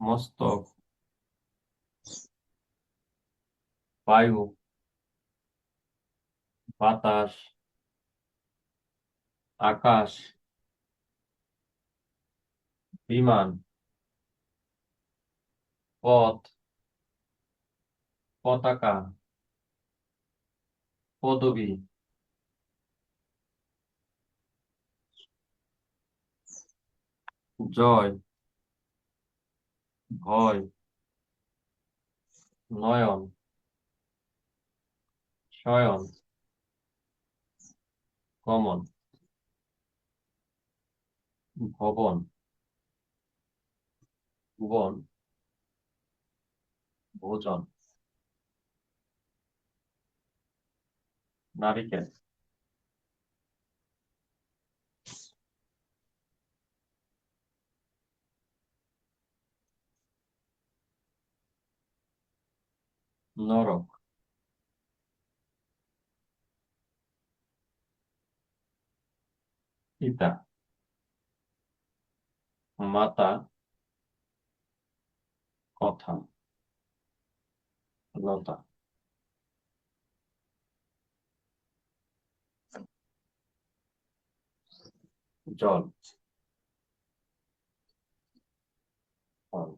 মস্তক, বায়ু, বাতাস, আকাশ, বিমান, পথ, পতাকা, পদবী, জয়, ভয়, নয়ন, শয়ন, গমন, ভবন, ভুবন, ভোজন, নারিকেল, নরক, পিতা, মাতা, কথা, লতা, জল, ফল,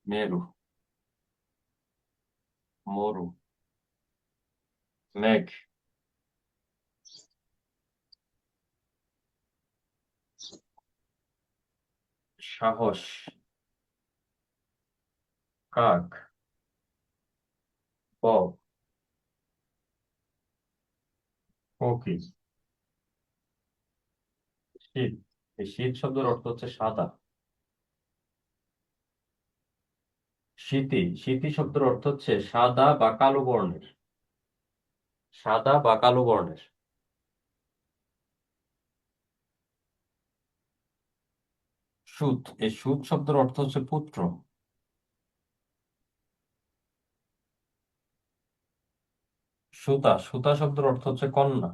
মেরু, মরু, মেঘ, সাহস, কাক, বক, কোকিল, শীত। এই শীত শব্দের অর্থ হচ্ছে সাদা। শীতি, শীতি শব্দের অর্থ হচ্ছে সাদা বা কালো বর্ণের, সাদা বা কালো বর্ণের। সুত, এই সুত শব্দের অর্থ হচ্ছে পুত্র। সুতা, সুতা শব্দের অর্থ হচ্ছে কন্যা।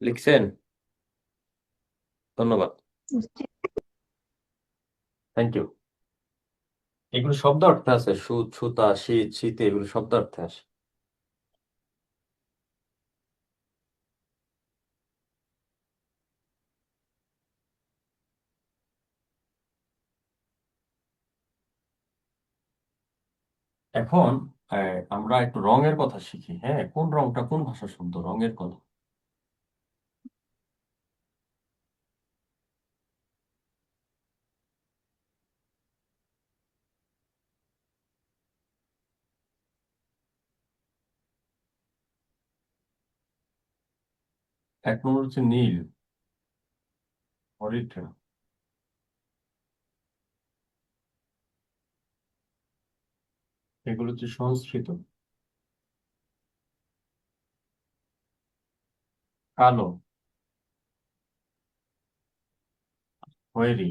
লিখছেন? ধন্যবাদ, থ্যাংক ইউ। এগুলো শব্দ অর্থে আছে, সুত, সুতা, শীত, শীতে, এগুলো শব্দ অর্থে আসে। এখন আমরা একটু রঙের কথা শিখি। হ্যাঁ, কোন রংটা কোন ভাষার শব্দ, রঙের কথা। এক নম্বর হচ্ছে নীল, হরিদ্র, এগুলো হচ্ছে সংস্কৃত। কালো, খয়েরি,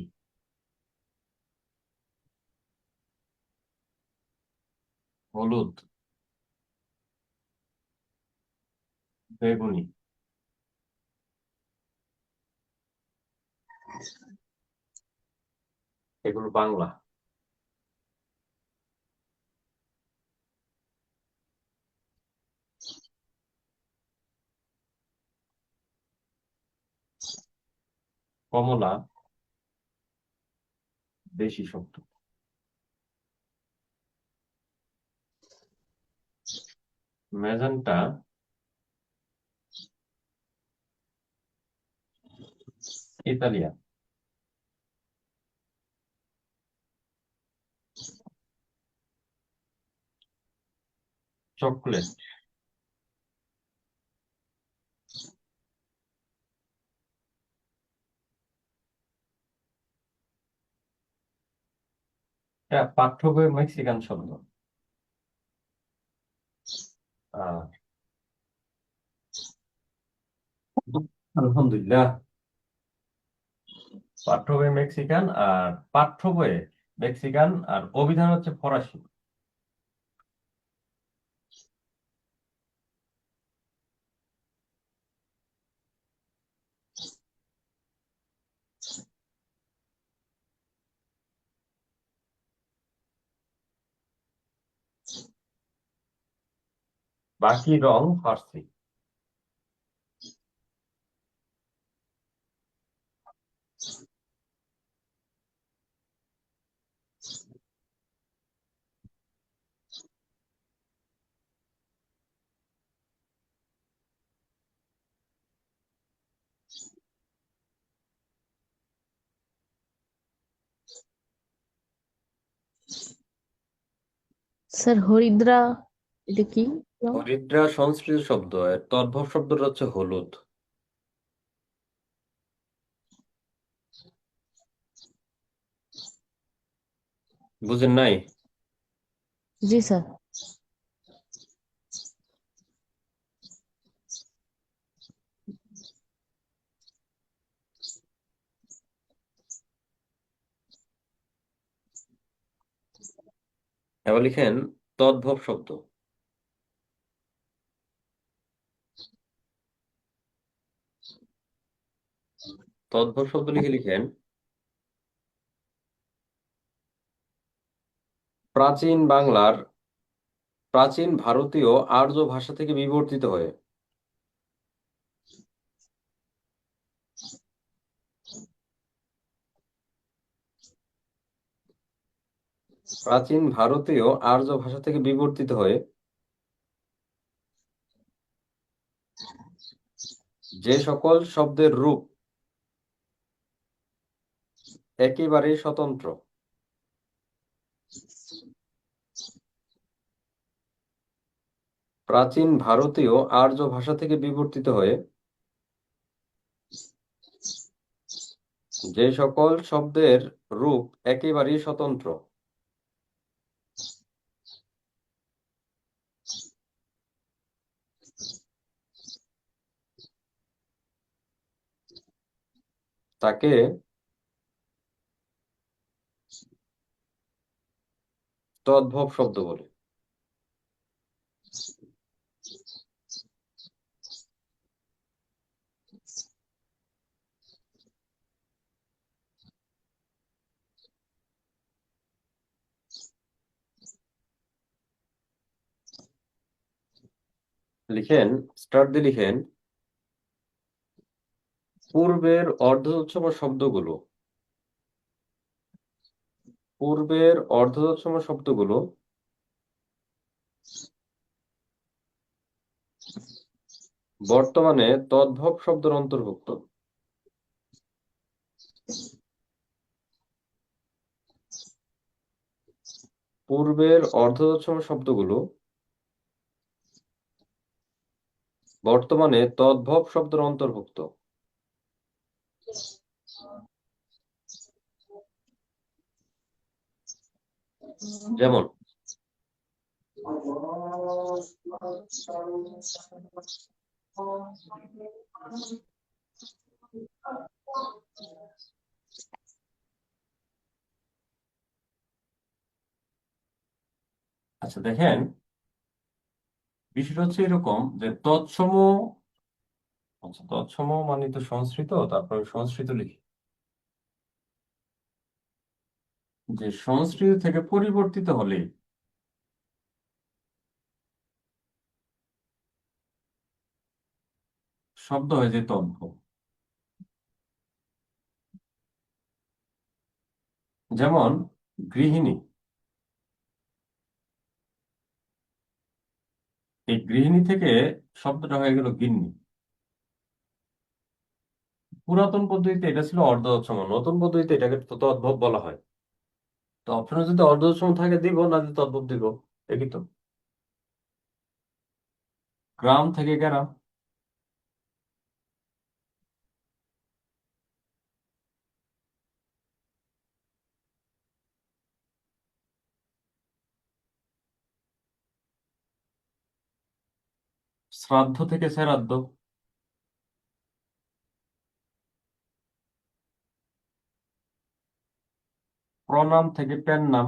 হলুদ, বেগুনি, এগুলো বাংলা। কমলা, দেশি শব্দ। Magenta, Italian. চকলেট, এটা পাঠ্য বইয়ের মেক্সিকান শব্দ। আহ আলহামদুলিল্লাহ। পাঠ্য বইয়ে মেক্সিকান আর পাঠ্য বইয়ে মেক্সিকান আর অভিধান হচ্ছে ফরাসি। বাকি রং ফার্সি। স্যার হরিদ্রা এটা কি রং? হরিদ্রা সংস্কৃত শব্দ, এর তদ্ভব শব্দটা হচ্ছে হলুদ। বুঝেন নাই? জি স্যার। এবার লিখেন তদ্ভব শব্দ। তদ্ভব শব্দ লিখে লিখেন প্রাচীন বাংলার, প্রাচীন ভারতীয় আর্য ভাষা থেকে বিবর্তিত হয়ে। প্রাচীন ভারতীয় আর্য ভাষা থেকে বিবর্তিত হয়ে যে সকল শব্দের রূপ একেবারেই স্বতন্ত্র। প্রাচীন ভারতীয় আর্য ভাষা থেকে বিবর্তিত হয়ে যে সকল শব্দের রূপ একেবারেই স্বতন্ত্র তাকে তদ্ভব শব্দ বলে। লিখেন, স্টার্ট দিয়ে লিখেন পূর্বের অর্ধতৎসম শব্দগুলো, পূর্বের অর্ধতৎসম শব্দগুলো বর্তমানে তদ্ভব শব্দের অন্তর্ভুক্ত। পূর্বের অর্ধতৎসম শব্দগুলো বর্তমানে তদ্ভব শব্দের অন্তর্ভুক্ত। যেমন আচ্ছা দেখেন, বিষয়টা হচ্ছে এরকম যে তৎসম, আচ্ছা তৎসম মানে তো সংস্কৃত, তারপরে সংস্কৃত লিখি যে সংস্কৃত থেকে পরিবর্তিত হলে শব্দ হয় যে তদ্ভব। যেমন গৃহিণী, এই গৃহিণী থেকে শব্দটা হয়ে গেল গিন্নি। পুরাতন পদ্ধতিতে এটা ছিল অর্ধতৎসম, নতুন পদ্ধতিতে এটাকে তদ্ভব বলা হয়। তো অপশনে যদি অর্ধতৎসম থাকে দিব, না যদি তদ্ভব দিব। একই তো। গ্রাম থেকে গ্রাম। শ্রাদ্ধ থেকে শ্রাদ্ধ, প্রনাম থেকে পেন নাম,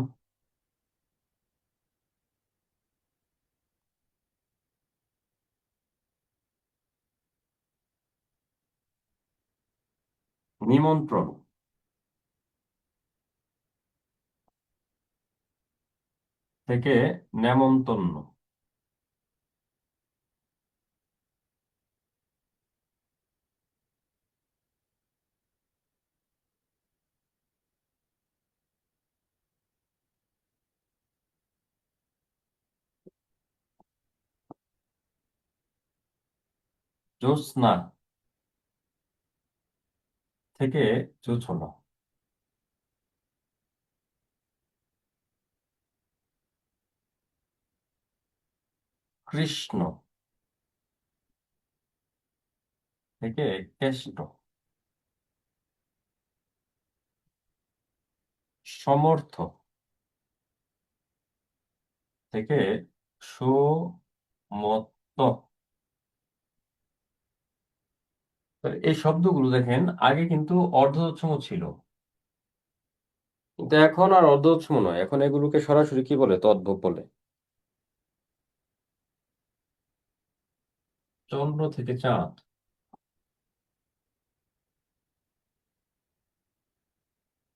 নিমন্ত্রণ থেকে নেমন্তন্ন, জ্যোৎস্না থেকে জোছনা, কৃষ্ণ থেকে কেষ্ট, সমর্থ থেকে সুমত্ত। তো এই শব্দগুলো দেখেন আগে কিন্তু অর্ধতৎসম ছিল, কিন্তু এখন আর অর্ধতৎসম নয়, এখন এগুলোকে সরাসরি কি বলে, তদ্ভব বলে। চন্দ্র থেকে চাঁদ,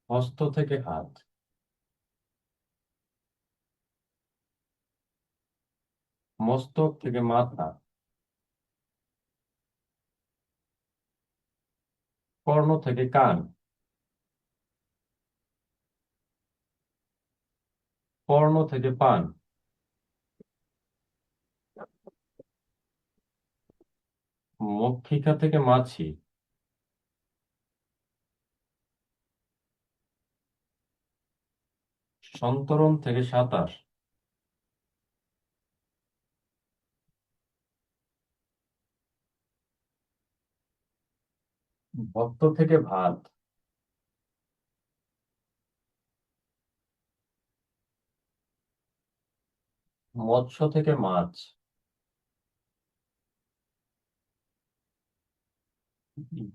হস্ত থেকে হাত, মস্তক থেকে মাথা, কর্ণ থেকে কান, কর্ণ থেকে পান, মক্ষিকা থেকে মাছি, সন্তরণ থেকে সাঁতার, ভক্ত থেকে ভাত, মৎস্য থেকে মাছ,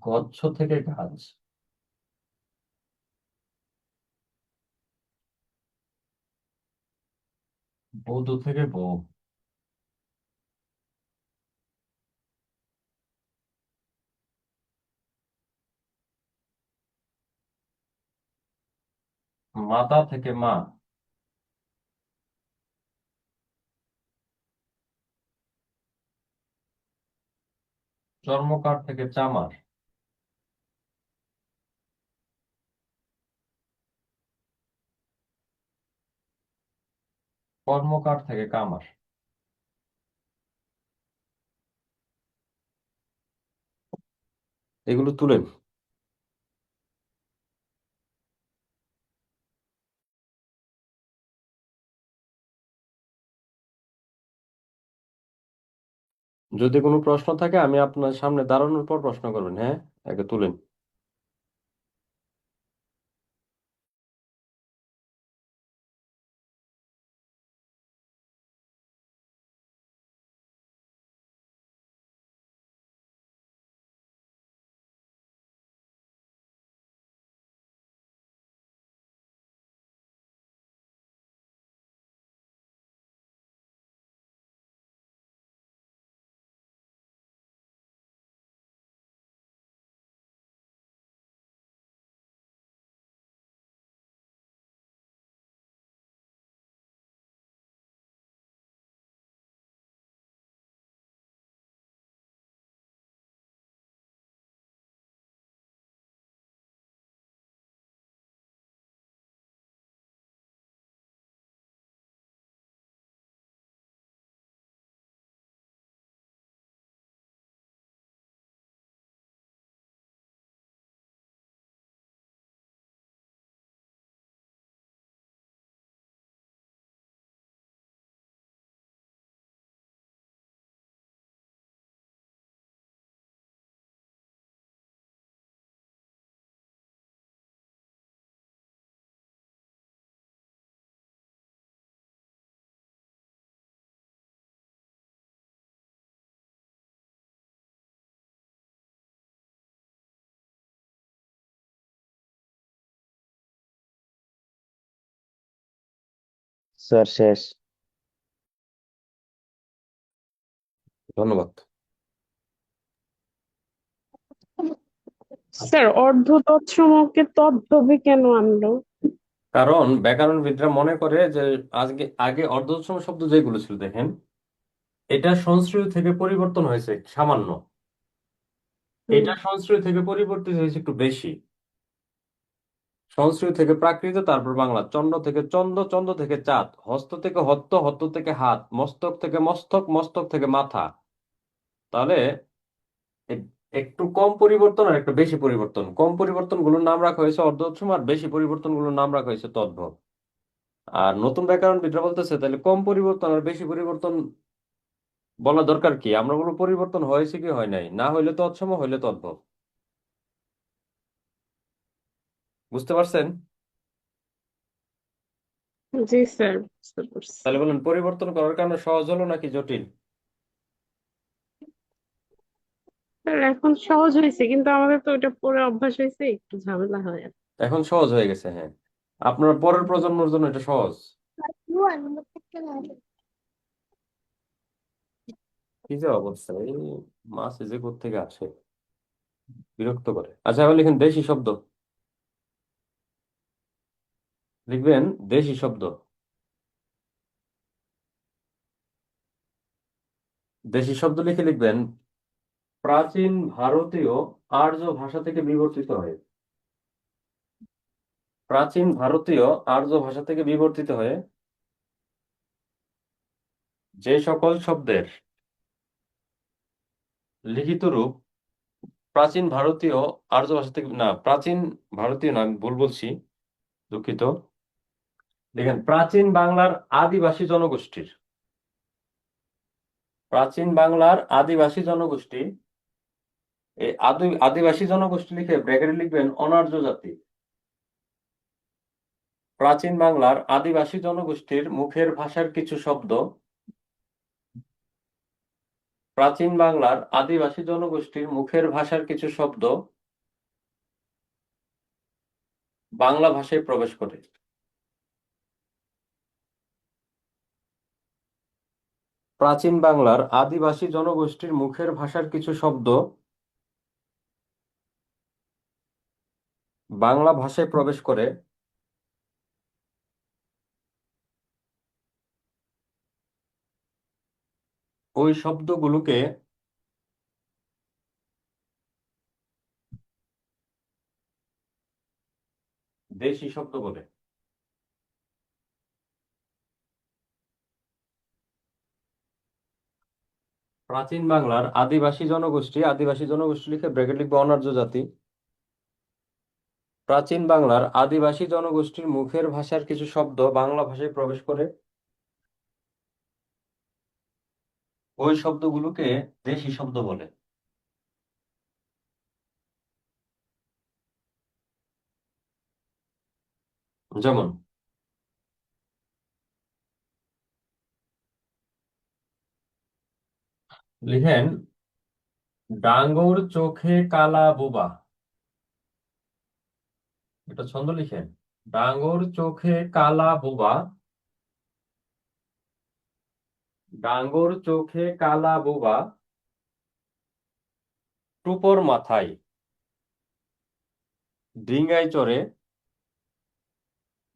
গচ্ছ থেকে গাছ, বধূ থেকে বউ, মাতা থেকে মা, চর্মকার থেকে চামার, কর্মকার থেকে কামার। এগুলো তুলেন। যদি কোনো প্রশ্ন থাকে আমি আপনার সামনে দাঁড়ানোর পর প্রশ্ন করবেন, হ্যাঁ, আগে তুলেন। স্যার শেষ। ধন্যবাদ। স্যার অর্ধ তৎসমকে তদ্ভবে কেন আনলো? কারণ ব্যাকরণবিদরা মনে করে যে আজকে আগে অর্ধতৎসম শব্দ যেগুলো ছিল দেখেন, এটা সংস্কৃত থেকে পরিবর্তন হয়েছে সামান্য, হুম। এটা সংস্কৃত থেকে পরিবর্তিত হয়েছে একটু বেশি। সংস্কৃত থেকে প্রাকৃত, তারপর বাংলা, চন্দ্র থেকে চন্দ্র, চন্দ্র থেকে চাঁদ, হস্ত থেকে হত্ত, হত্ত থেকে হাত, মস্তক থেকে মস্তক, মস্তক থেকে মাথা। তাহলে একটু কম পরিবর্তন আর একটু বেশি পরিবর্তন। কম পরিবর্তনগুলোর নাম রাখা হয়েছে অর্ধতৎসম, আর বেশি পরিবর্তনগুলোর নাম রাখা হয়েছে তদ্ভব। আর নতুন ব্যাকরণবিদরা বলতেছে তাহলে কম পরিবর্তন আর বেশি পরিবর্তন বলা দরকার কি? আমরা বলবো পরিবর্তন হয়েছে কি হয় নাই, না হইলে তৎসম, হইলে তদ্ভব। বুঝতে পারছেন? জি স্যার, বুঝতে পারছি। তাহলে বলুন, পরিবর্তন করার কারণে সহজ হলো নাকি জটিল? স্যার এখন সহজ হয়েছে, কিন্তু আমাদের তো ওটা পরে অভ্যাস হয়েছে, একটু ঝামেলা হয় আর এখন সহজ হয়ে গেছে, হ্যাঁ। আপনার পরের প্রজন্মের জন্য এটা সহজ। কি যে অবস্থা, এই মাছ এই যে কোত্থেকে আসে, বিরক্ত করে। আচ্ছা, এবার লিখেন দেশি শব্দ। লিখবেন দেশি শব্দ। দেশি শব্দ লিখে লিখবেন প্রাচীন ভারতীয় আর্য ভাষা থেকে বিবর্তিত হয়ে। প্রাচীন ভারতীয় আর্য ভাষা থেকে বিবর্তিত হয়ে যে সকল শব্দের লিখিত রূপ প্রাচীন ভারতীয় আর্য ভাষা থেকে, না প্রাচীন ভারতীয় না, আমি ভুল বলছি, দুঃখিত। দেখেন প্রাচীন বাংলার আদিবাসী জনগোষ্ঠীর, প্রাচীন বাংলার আদিবাসী জনগোষ্ঠী, এই আদিবাসী জনগোষ্ঠী লিখে ব্র্যাকেটে লিখবেন অনার্য জাতি। প্রাচীন বাংলার আদিবাসী জনগোষ্ঠীর মুখের ভাষার কিছু শব্দ, প্রাচীন বাংলার আদিবাসী জনগোষ্ঠীর মুখের ভাষার কিছু শব্দ বাংলা ভাষায় প্রবেশ করে। প্রাচীন বাংলার আদিবাসী জনগোষ্ঠীর মুখের ভাষার কিছু শব্দ বাংলা ভাষায় প্রবেশ করে। ওই শব্দগুলোকে দেশি শব্দ বলে। প্রাচীন বাংলার আদিবাসী জনগোষ্ঠী, আদিবাসী জনগোষ্ঠী লিখে ব্র্যাকেট লিখবে অনার্য জাতি। প্রাচীন বাংলার আদিবাসী জনগোষ্ঠীর মুখের ভাষার কিছু শব্দ বাংলা ভাষায় প্রবেশ করে। ওই শব্দগুলোকে দেশি শব্দ বলে। যেমন লিখেন ডাঙ্গর চোখে কালা বোবা। এটা ছন্দ লিখেন, ডাঙ্গর চোখে কালা বোবা। ডাঙ্গর চোখে কালা বোবা, টুপর মাথায় ডিঙ্গায় চড়ে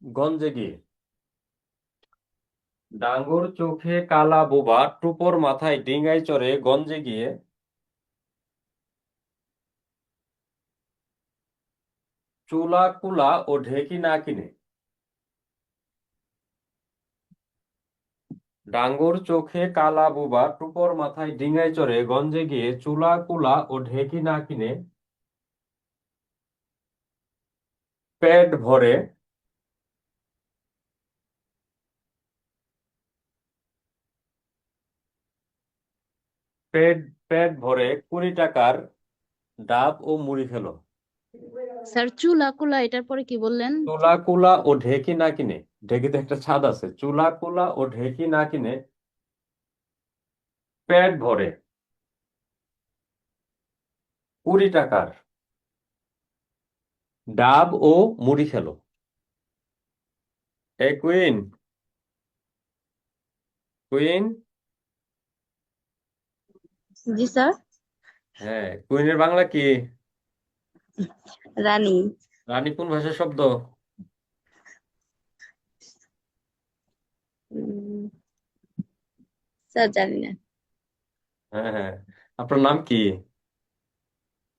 গঞ্জে গিয়ে। ডাঙ্গর চোখে কালা বোবা, টুপর মাথায় ডিঙ্গায় চড়ে গঞ্জে গিয়ে চুলা কুলা ও ঢেকি না কিনে। ডাঙ্গর চোখে কালা বোবা, টুপর মাথায় ডিঙ্গায় চড়ে গঞ্জে গিয়ে চুলা কুলা ও ঢেকি না কিনে পেট ভরে পেট পেট ভরে 20 টাকার ডাব ও মুড়ি খেলো। স্যার চুলা কুলা এটার পরে কি বললেন? চুলা কুলা ও ঢেকি না কিনে, ঢেকিতে একটা ছাদ আছে, চুলা কুলা ও ঢেকি না কিনে পেট ভরে 20 টাকার ডাব ও মুড়ি খেলো। এ কুইন, কুইন। জি স্যার। হ্যাঁ, কুইনের বাংলা কি? রানী। রানী কোন ভাষার শব্দ? উম, স্যার জানি না। হ্যাঁ হ্যাঁ, আপনার নাম কি?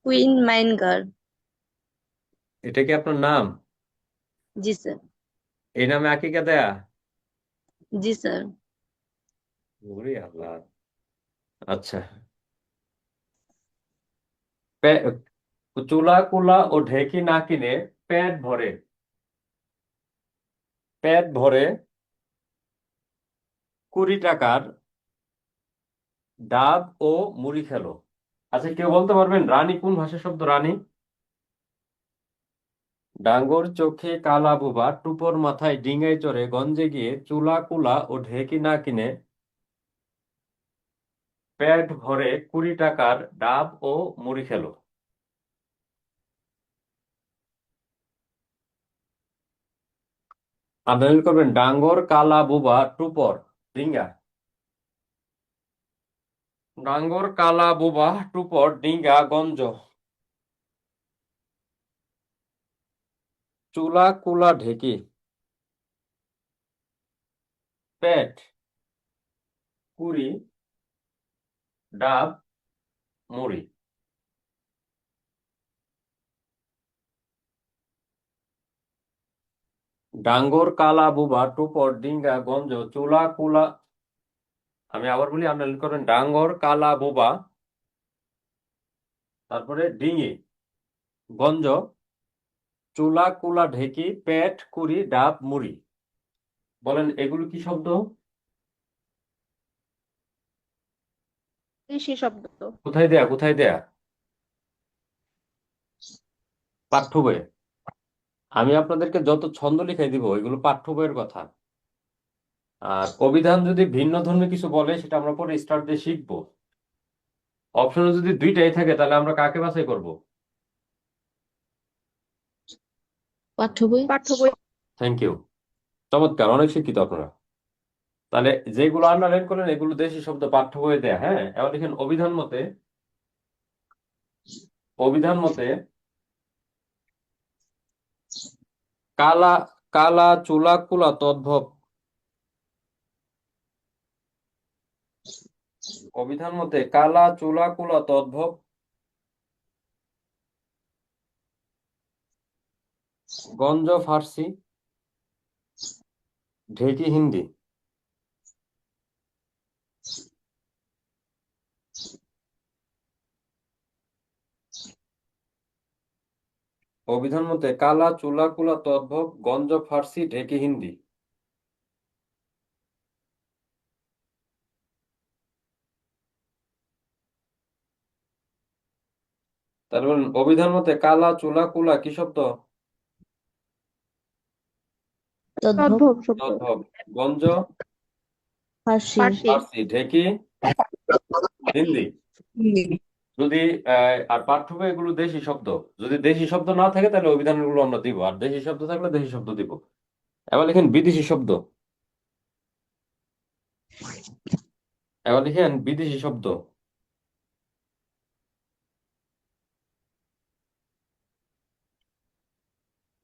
কুইন মাইনগার। এটা কি আপনার নাম? জি স্যার। এই নামে আকিকা দেয়া? জি স্যার। ওরে আল্লাহ। আচ্ছা। পে- চুলা কুলা ও ঢেকি না কিনে পেট ভরে, পেট ভরে 20 টাকার ডাব ও মুড়ি খেলো। আচ্ছা, কেউ বলতে পারবেন রানী কোন ভাষার শব্দ? রানী। ডাঙ্গর চোখে কালা বুবা, টুপর মাথায় ডিঙায় চড়ে, গঞ্জে গিয়ে চুলা কুলা ও ঢেকি না কিনে পেট ভরে 20 টাকার ডাব ও মুড়ি খেলো। আবেদন করবেন ডাঙ্গর কালা বুবা টুপর ডিঙ্গা। ডাঙ্গর কালা বুবা টুপর ডিঙ্গা গঞ্জ, চুলা কুলা ঢেকি পেট 20 ডাব মুড়ি। ডাঙ্গর কালা বুবা টুপর ডিঙ্গা গঞ্জ চুলা কুলা। আমি আবার বলি, আবেদন করবেন ডাঙ্গর কালা বুবা, তারপরে ডিঙি, গঞ্জ, চুলা কুলা ঢেকি পেট 20 ডাব মুড়ি। বলেন এগুলো কি শব্দ? কৃষি শব্দ। কোথায় দেয়া, কোথায় দেয়া? পাঠ্য বইয়ে। আমি আপনাদেরকে যত ছন্দ লিখে দিব এগুলো পাঠ্য বইয়ের কথা। আর অভিধান যদি ভিন্ন ধর্মী কিছু বলে সেটা আমরা পরে স্টার্ট দিয়ে শিখবো। অপশনে যদি দুইটাই থাকে তাহলে আমরা কাকে বাছাই করব? পাঠ্য বই। পাঠ্য বই। Thank you. চমৎকার, অনেক শিক্ষিত আপনারা। তাহলে যেগুলো আন্ডারলাইন করলেন এগুলো দেশি শব্দ পাঠ্য বইয়ে দেয়া। হ্যাঁ, এবার দেখেন অভিধান মতে, অভিধান মতে কালা, কালা চুলা কুলা তদ্ভব। অভিধান মতে কালা চুলা কুলা তদ্ভব গঞ্জ ফার্সি, ঢেকি হিন্দি। অভিধান মতে কালা চুলা কুলা তদ্ভব গঞ্জ ফার্সি ঢেকি হিন্দি। তার বলেন অভিধান মতে কালা চুলা কুলা কি শব্দ? তদ্ভব। তদ্ভব শব্দ। তদ্ভব। গঞ্জ ফার্সি। ফার্সি। ফার্সি, ঢেকি হিন্দি। যদি আর পাঠ্য বই এগুলো দেশি শব্দ। যদি দেশি শব্দ না থাকে তাহলে অভিধানগুলো আমরা দিব, আর দেশি শব্দ থাকলে দেশি শব্দ দিব। এবার লিখেন বিদেশি শব্দ। এবার লিখেন বিদেশি শব্দ।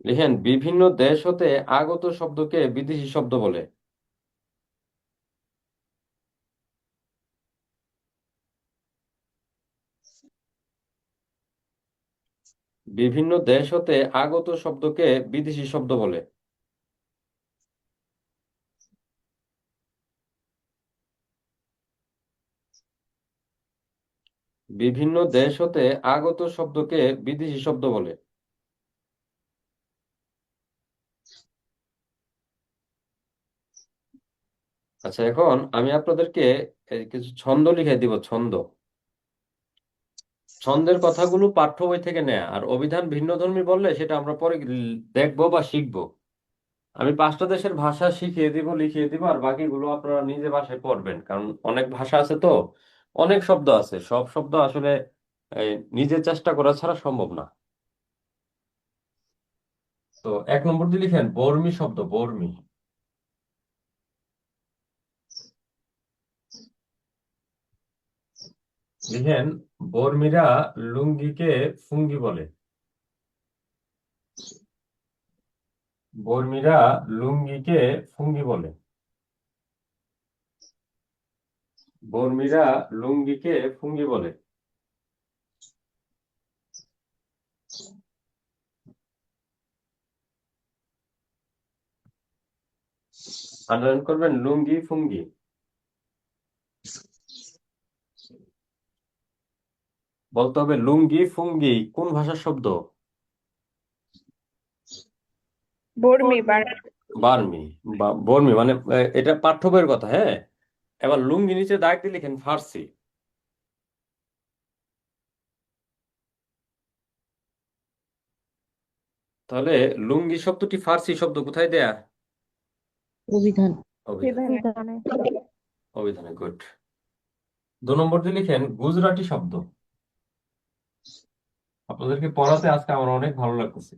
লিখেন বিভিন্ন দেশ হতে আগত শব্দকে বিদেশি শব্দ বলে। বিভিন্ন দেশ হতে আগত শব্দকে বিদেশি শব্দ বলে। বিভিন্ন দেশ হতে আগত শব্দকে বিদেশি শব্দ বলে। আচ্ছা, এখন আমি আপনাদেরকে কিছু ছন্দ লিখে দিব। ছন্দ, ছন্দের কথাগুলো পাঠ্য বই থেকে নেয়া, আর অভিধান ভিন্নধর্মী বললে সেটা আমরা পরে দেখবো বা শিখবো। আমি 5টা দেশের ভাষা শিখিয়ে দিব, লিখিয়ে দিব, আর বাকিগুলো আপনারা নিজে ভাষায় পড়বেন, কারণ অনেক ভাষা আছে তো, অনেক শব্দ আছে, সব শব্দ আসলে এই, নিজে চেষ্টা করা ছাড়া সম্ভব না। তো 1 নম্বর দিয়ে লিখেন বর্মি শব্দ, বর্মি। লিখেন বর্মিরা লুঙ্গিকে ফুঙ্গি বলে। বর্মিরা লুঙ্গিকে ফুঙ্গি বলে। বর্মিরা লুঙ্গিকে ফুঙ্গি বলে। আন্ডারলাইন করবেন লুঙ্গি ফুঙ্গি। বলতে হবে লুঙ্গি ফুঙ্গি কোন ভাষার শব্দ? বর্মি বার্মি বা বর্মি মানে এটা পাঠ্য বইয়ের কথা, হ্যাঁ। এবার লুঙ্গি নিচে দাগ দিয়ে লিখেন ফার্সি। তাহলে লুঙ্গি শব্দটি ফার্সি শব্দ, কোথায় দেয়া? অভিধান। অভিধান। বিধানে অভিধানে, গুড। 2 নম্বর দিয়ে লিখেন গুজরাটি শব্দ। আপনাদেরকে পড়াতে আজকে আমার অনেক ভালো লাগতেছে,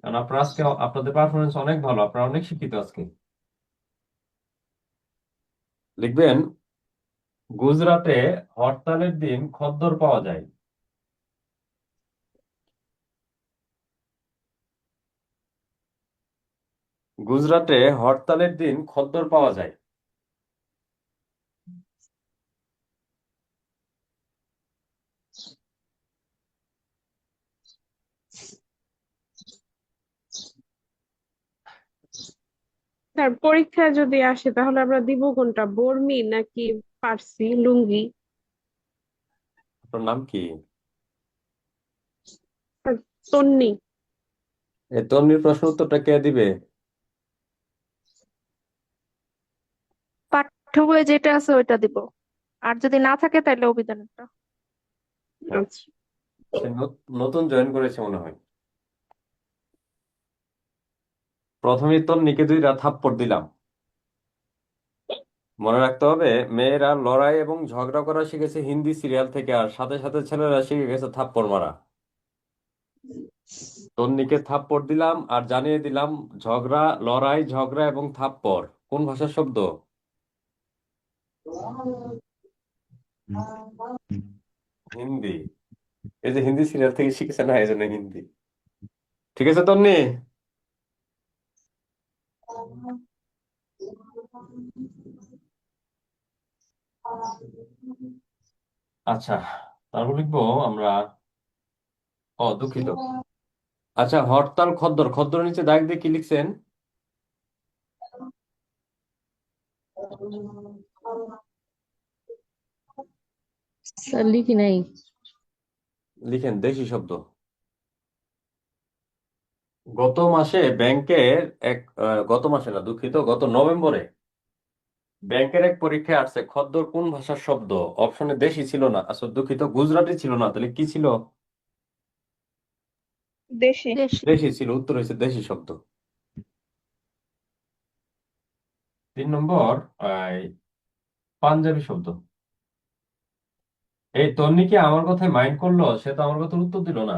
কারণ আপনারা আজকে আপনাদের পারফরমেন্স অনেক ভালো, আপনারা অনেক শিক্ষিত আজকে। লিখবেন গুজরাটে হরতালের দিন খদ্দর পাওয়া যায়। গুজরাটে হরতালের দিন খদ্দর পাওয়া যায়। স্যার পরীক্ষায় যদি আসে তাহলে আমরা দিব কোনটা, বর্মি নাকি ফার্সি লুঙ্গি? আপনার নাম কি? আর তন্নি। এই তন্নির প্রশ্ন উত্তরটা কে দিবে? পাঠ্য বইয়ে যেটা আছে ওইটা দিব, আর যদি না থাকে তাহলে অভিধানটা। হ্যাঁ, আচ্ছা। সে নতুন জয়েন করেছে মনে হয়। প্রথমেই তন্নিকে 2টা থাপ্পড় দিলাম। মনে রাখতে হবে মেয়েরা লড়াই এবং ঝগড়া করা শিখেছে হিন্দি সিরিয়াল থেকে, আর সাথে সাথে ছেলেরা শিখে গেছে থাপ্পড় মারা। তন্নিকে থাপ্পড় দিলাম আর জানিয়ে দিলাম ঝগড়া, লড়াই, ঝগড়া এবং থাপ্পড় কোন ভাষার শব্দ? হিন্দি। এই যে হিন্দি সিরিয়াল থেকে শিখেছে না, এই জন্য হিন্দি। ঠিক আছে তন্নি? আচ্ছা, তারপর লিখবো আমরা, দুঃখিত। আচ্ছা, হরতাল খদ্দর, খদ্দর নিচে দাগ দিয়ে কি লিখছেন? স্যার লিখি নাই। লিখেন দেশি শব্দ। গত মাসে ব্যাংকের গত মাসে না, দুঃখিত, গত নভেম্বরে ব্যাংকের এক পরীক্ষায় আসছে খদ্দর কোন ভাষার শব্দ? অপশনে দেশি ছিল না, আসলে দুঃখিত, গুজরাটি ছিল না, তাহলে কি ছিল? দেশি দেশি ছিল, উত্তর হয়েছে দেশি শব্দ। 3 নম্বর, এই পাঞ্জাবি শব্দ। এই তন্নি কি আমার কথায় মাইন্ড করলো? সে তো আমার কথার উত্তর দিল না।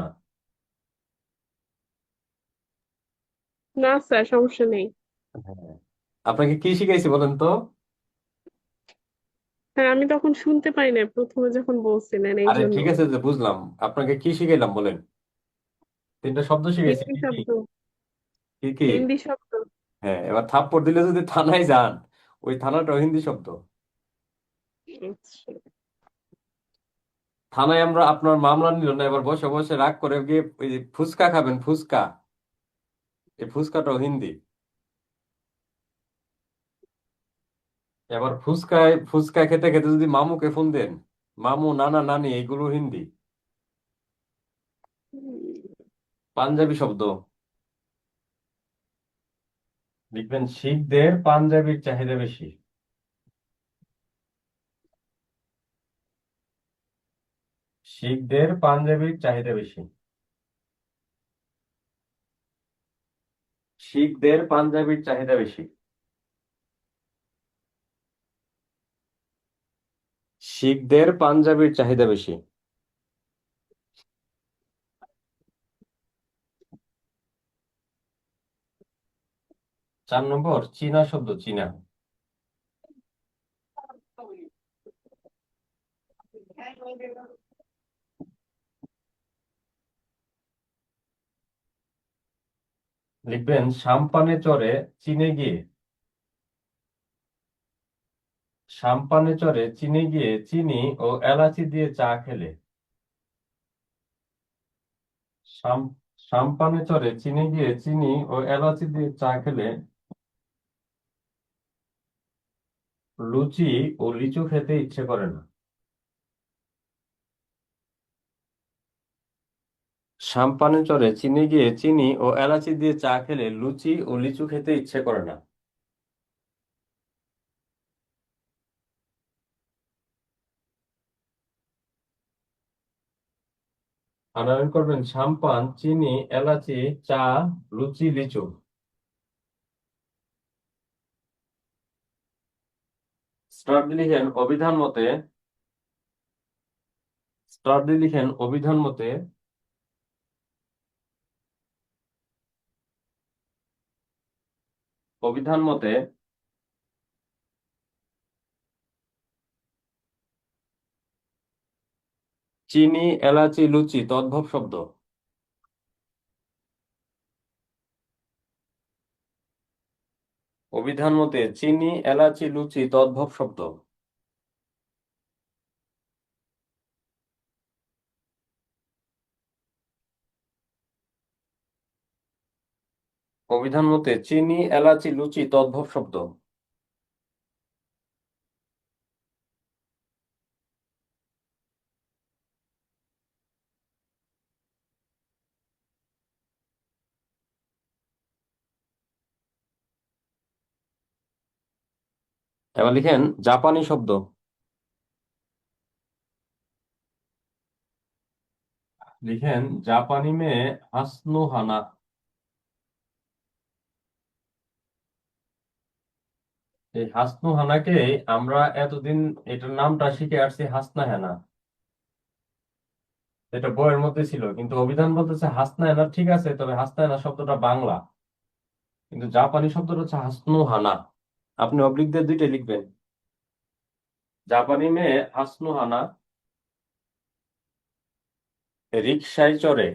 না স্যার, সমস্যা নেই। হ্যাঁ, আপনাকে কি শিখাইছি বলেন তো? হ্যাঁ, আমি তখন শুনতে পাই না প্রথমে যখন বলছিলেন, এই আরে জন্য। ঠিক আছে, যে বুঝলাম, আপনাকে কি শিখাইলাম বলেন? 3টা শব্দ শিখাইছি, হিন্দি কি কি? শব্দ। কি কি? হিন্দি শব্দ। হ্যাঁ, এবার থাপ্পড় দিলে যদি থানায় যান, ওই থানাটাও হিন্দি শব্দ। আচ্ছা। থানায় আমরা আপনার মামলা নিল না, এবার বসে বসে রাগ করে গিয়ে ওই যে ফুচকা খাবেন, ফুচকা, এই ফুচকাটাও হিন্দি। এবার ফুচকায় ফুচকা খেতে খেতে যদি মামুকে ফোন দেন, মামু, নানা, নানি, এগুলো হিন্দি। পাঞ্জাবি শব্দ লিখবেন শিখদের পাঞ্জাবির চাহিদা বেশি। শিখদের পাঞ্জাবির চাহিদা বেশি। শিখদের পাঞ্জাবির চাহিদা বেশি। শিখদের পাঞ্জাবির চাহিদা বেশি। 4 নম্বর, চীনা শব্দ, চীনা। লিখবেন সাম্পানে চড়ে চীনে গিয়ে। সাম্পানে চড়ে চীনে গিয়ে চিনি ও এলাচি দিয়ে চা খেলে। সাম- সাম্পানে চড়ে চীনে গিয়ে চিনি ও এলাচি দিয়ে চা খেলে লুচি ও লিচু খেতে ইচ্ছে করে না। সাম্পানে চড়ে চীনে গিয়ে চিনি ও এলাচি দিয়ে চা খেলে লুচি ও লিচু খেতে ইচ্ছে করে না। আনয়ন করবেন সাম্পান চিনি এলাচি চা লুচি লিচু। স্টার্ডি লিখেন অভিধান মতে। স্টার্ডি লিখেন অভিধান মতে অভিধান মতে চিনি এলাচি লুচি তদ্ভব শব্দ। অভিধান মতে চিনি এলাচি লুচি তদ্ভব শব্দ। অভিধান মতে চিনি এলাচি লুচি তদ্ভব শব্দ। এবার লিখেন জাপানি শব্দ। লিখেন জাপানি মেয়ে হাসনু হানা। এই হাসনু হানাকে আমরা এতদিন এটার নামটা শিখে আসছি হাসনা হেনা। এটা বইয়ের মধ্যে ছিল, কিন্তু অভিধান বলতেছে হাসনা হেনা, ঠিক আছে, তবে হাসনা হেনা শব্দটা বাংলা, কিন্তু জাপানি শব্দটা হচ্ছে হাসনু হানা। আপনি অবলিক দিয়ে দুইটা লিখবেন, জাপানি মেয়ে হাসনু হানা রিকশায় চড়ে।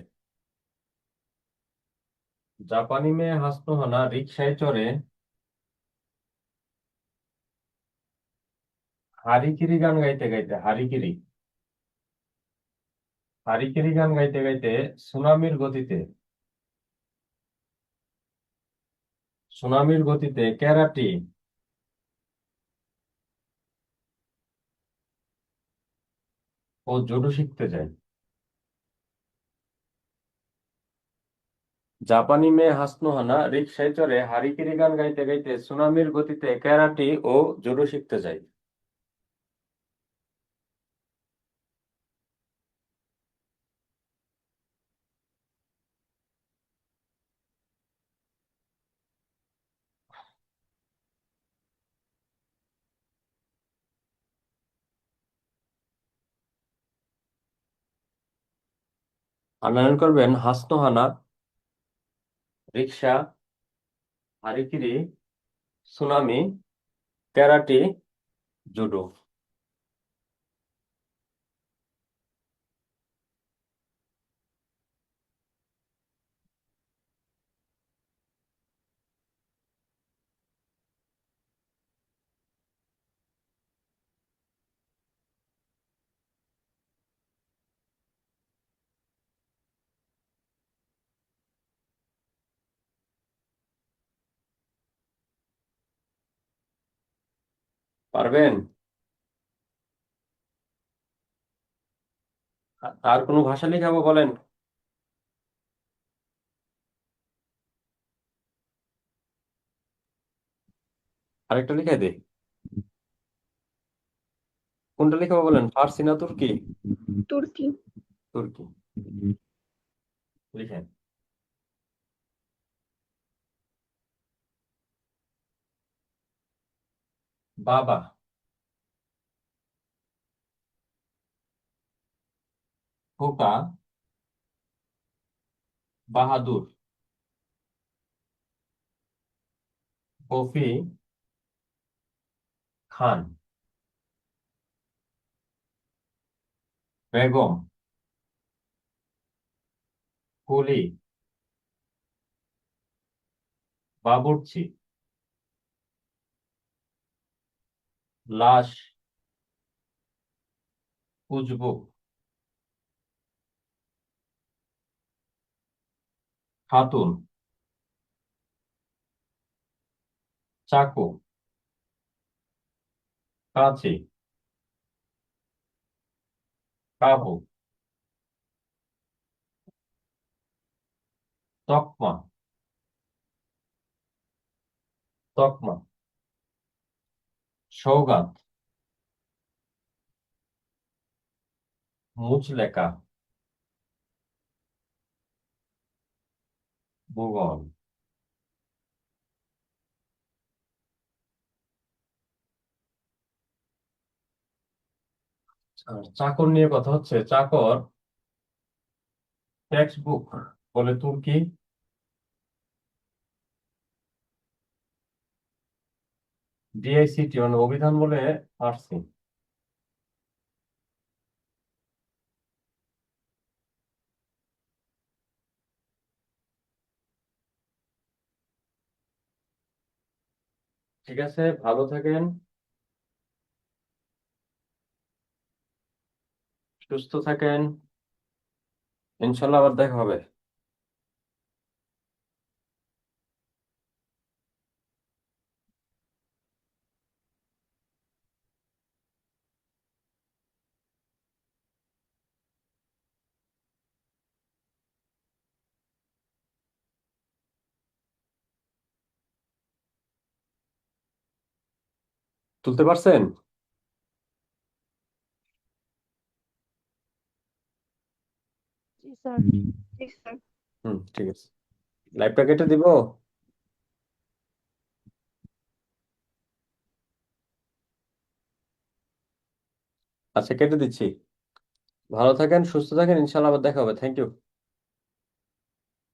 জাপানি মেয়ে হাসনু হানা রিকশায় চড়ে হারিকিরি গান গাইতে গাইতে। হারিকিরি হারিকিরি গান গাইতে গাইতে সুনামির গতিতে। সুনামির গতিতে ক্যারাটি ও জুডো শিখতে যায়। জাপানি মেয়ে হাসনু হানা রিকশায় চড়ে হারিকিরি গান গাইতে গাইতে সুনামির গতিতে ক্যারাটি ও জুডো শিখতে যায়। আনয়ন করবেন হাসনু হানা রিকশা হারিকিরি সুনামি ক্যারাটি জুডো। পারবেন? আর কোনো ভাষা লিখাবো বলেন? আরেকটা লিখে দে। কোনটা লিখাবো বলেন, ফার্সি না তুর্কি? তুর্কি। তুর্কি লিখেন। বাবা খোকা বাহাদুর কফি খান। বেগম, কুলি, বাবুর্চি, লাশ, উজবুক, খাতুন, চাকু, কাঁচি, কাবু, তকমা, তকমা, সৌগাত, মুচলেকা, ভূগোল। আর চাকর নিয়ে কথা হচ্ছে, চাকর টেক্সট বুক বলে তুর্কি, ডিআইসিটি মানে অভিধান বলে ফার্সি। ঠিক আছে, ভালো থাকেন, সুস্থ থাকেন, ইনশাল্লাহ আবার দেখা হবে। তুলতে পারছেন? জি স্যার। জি স্যার। ঠিক আছে, লাইভটা কেটে দিব। আচ্ছা, কেটে দিচ্ছি। ভালো থাকেন, সুস্থ থাকেন, ইনশাল্লাহ আবার দেখা হবে। Thank you.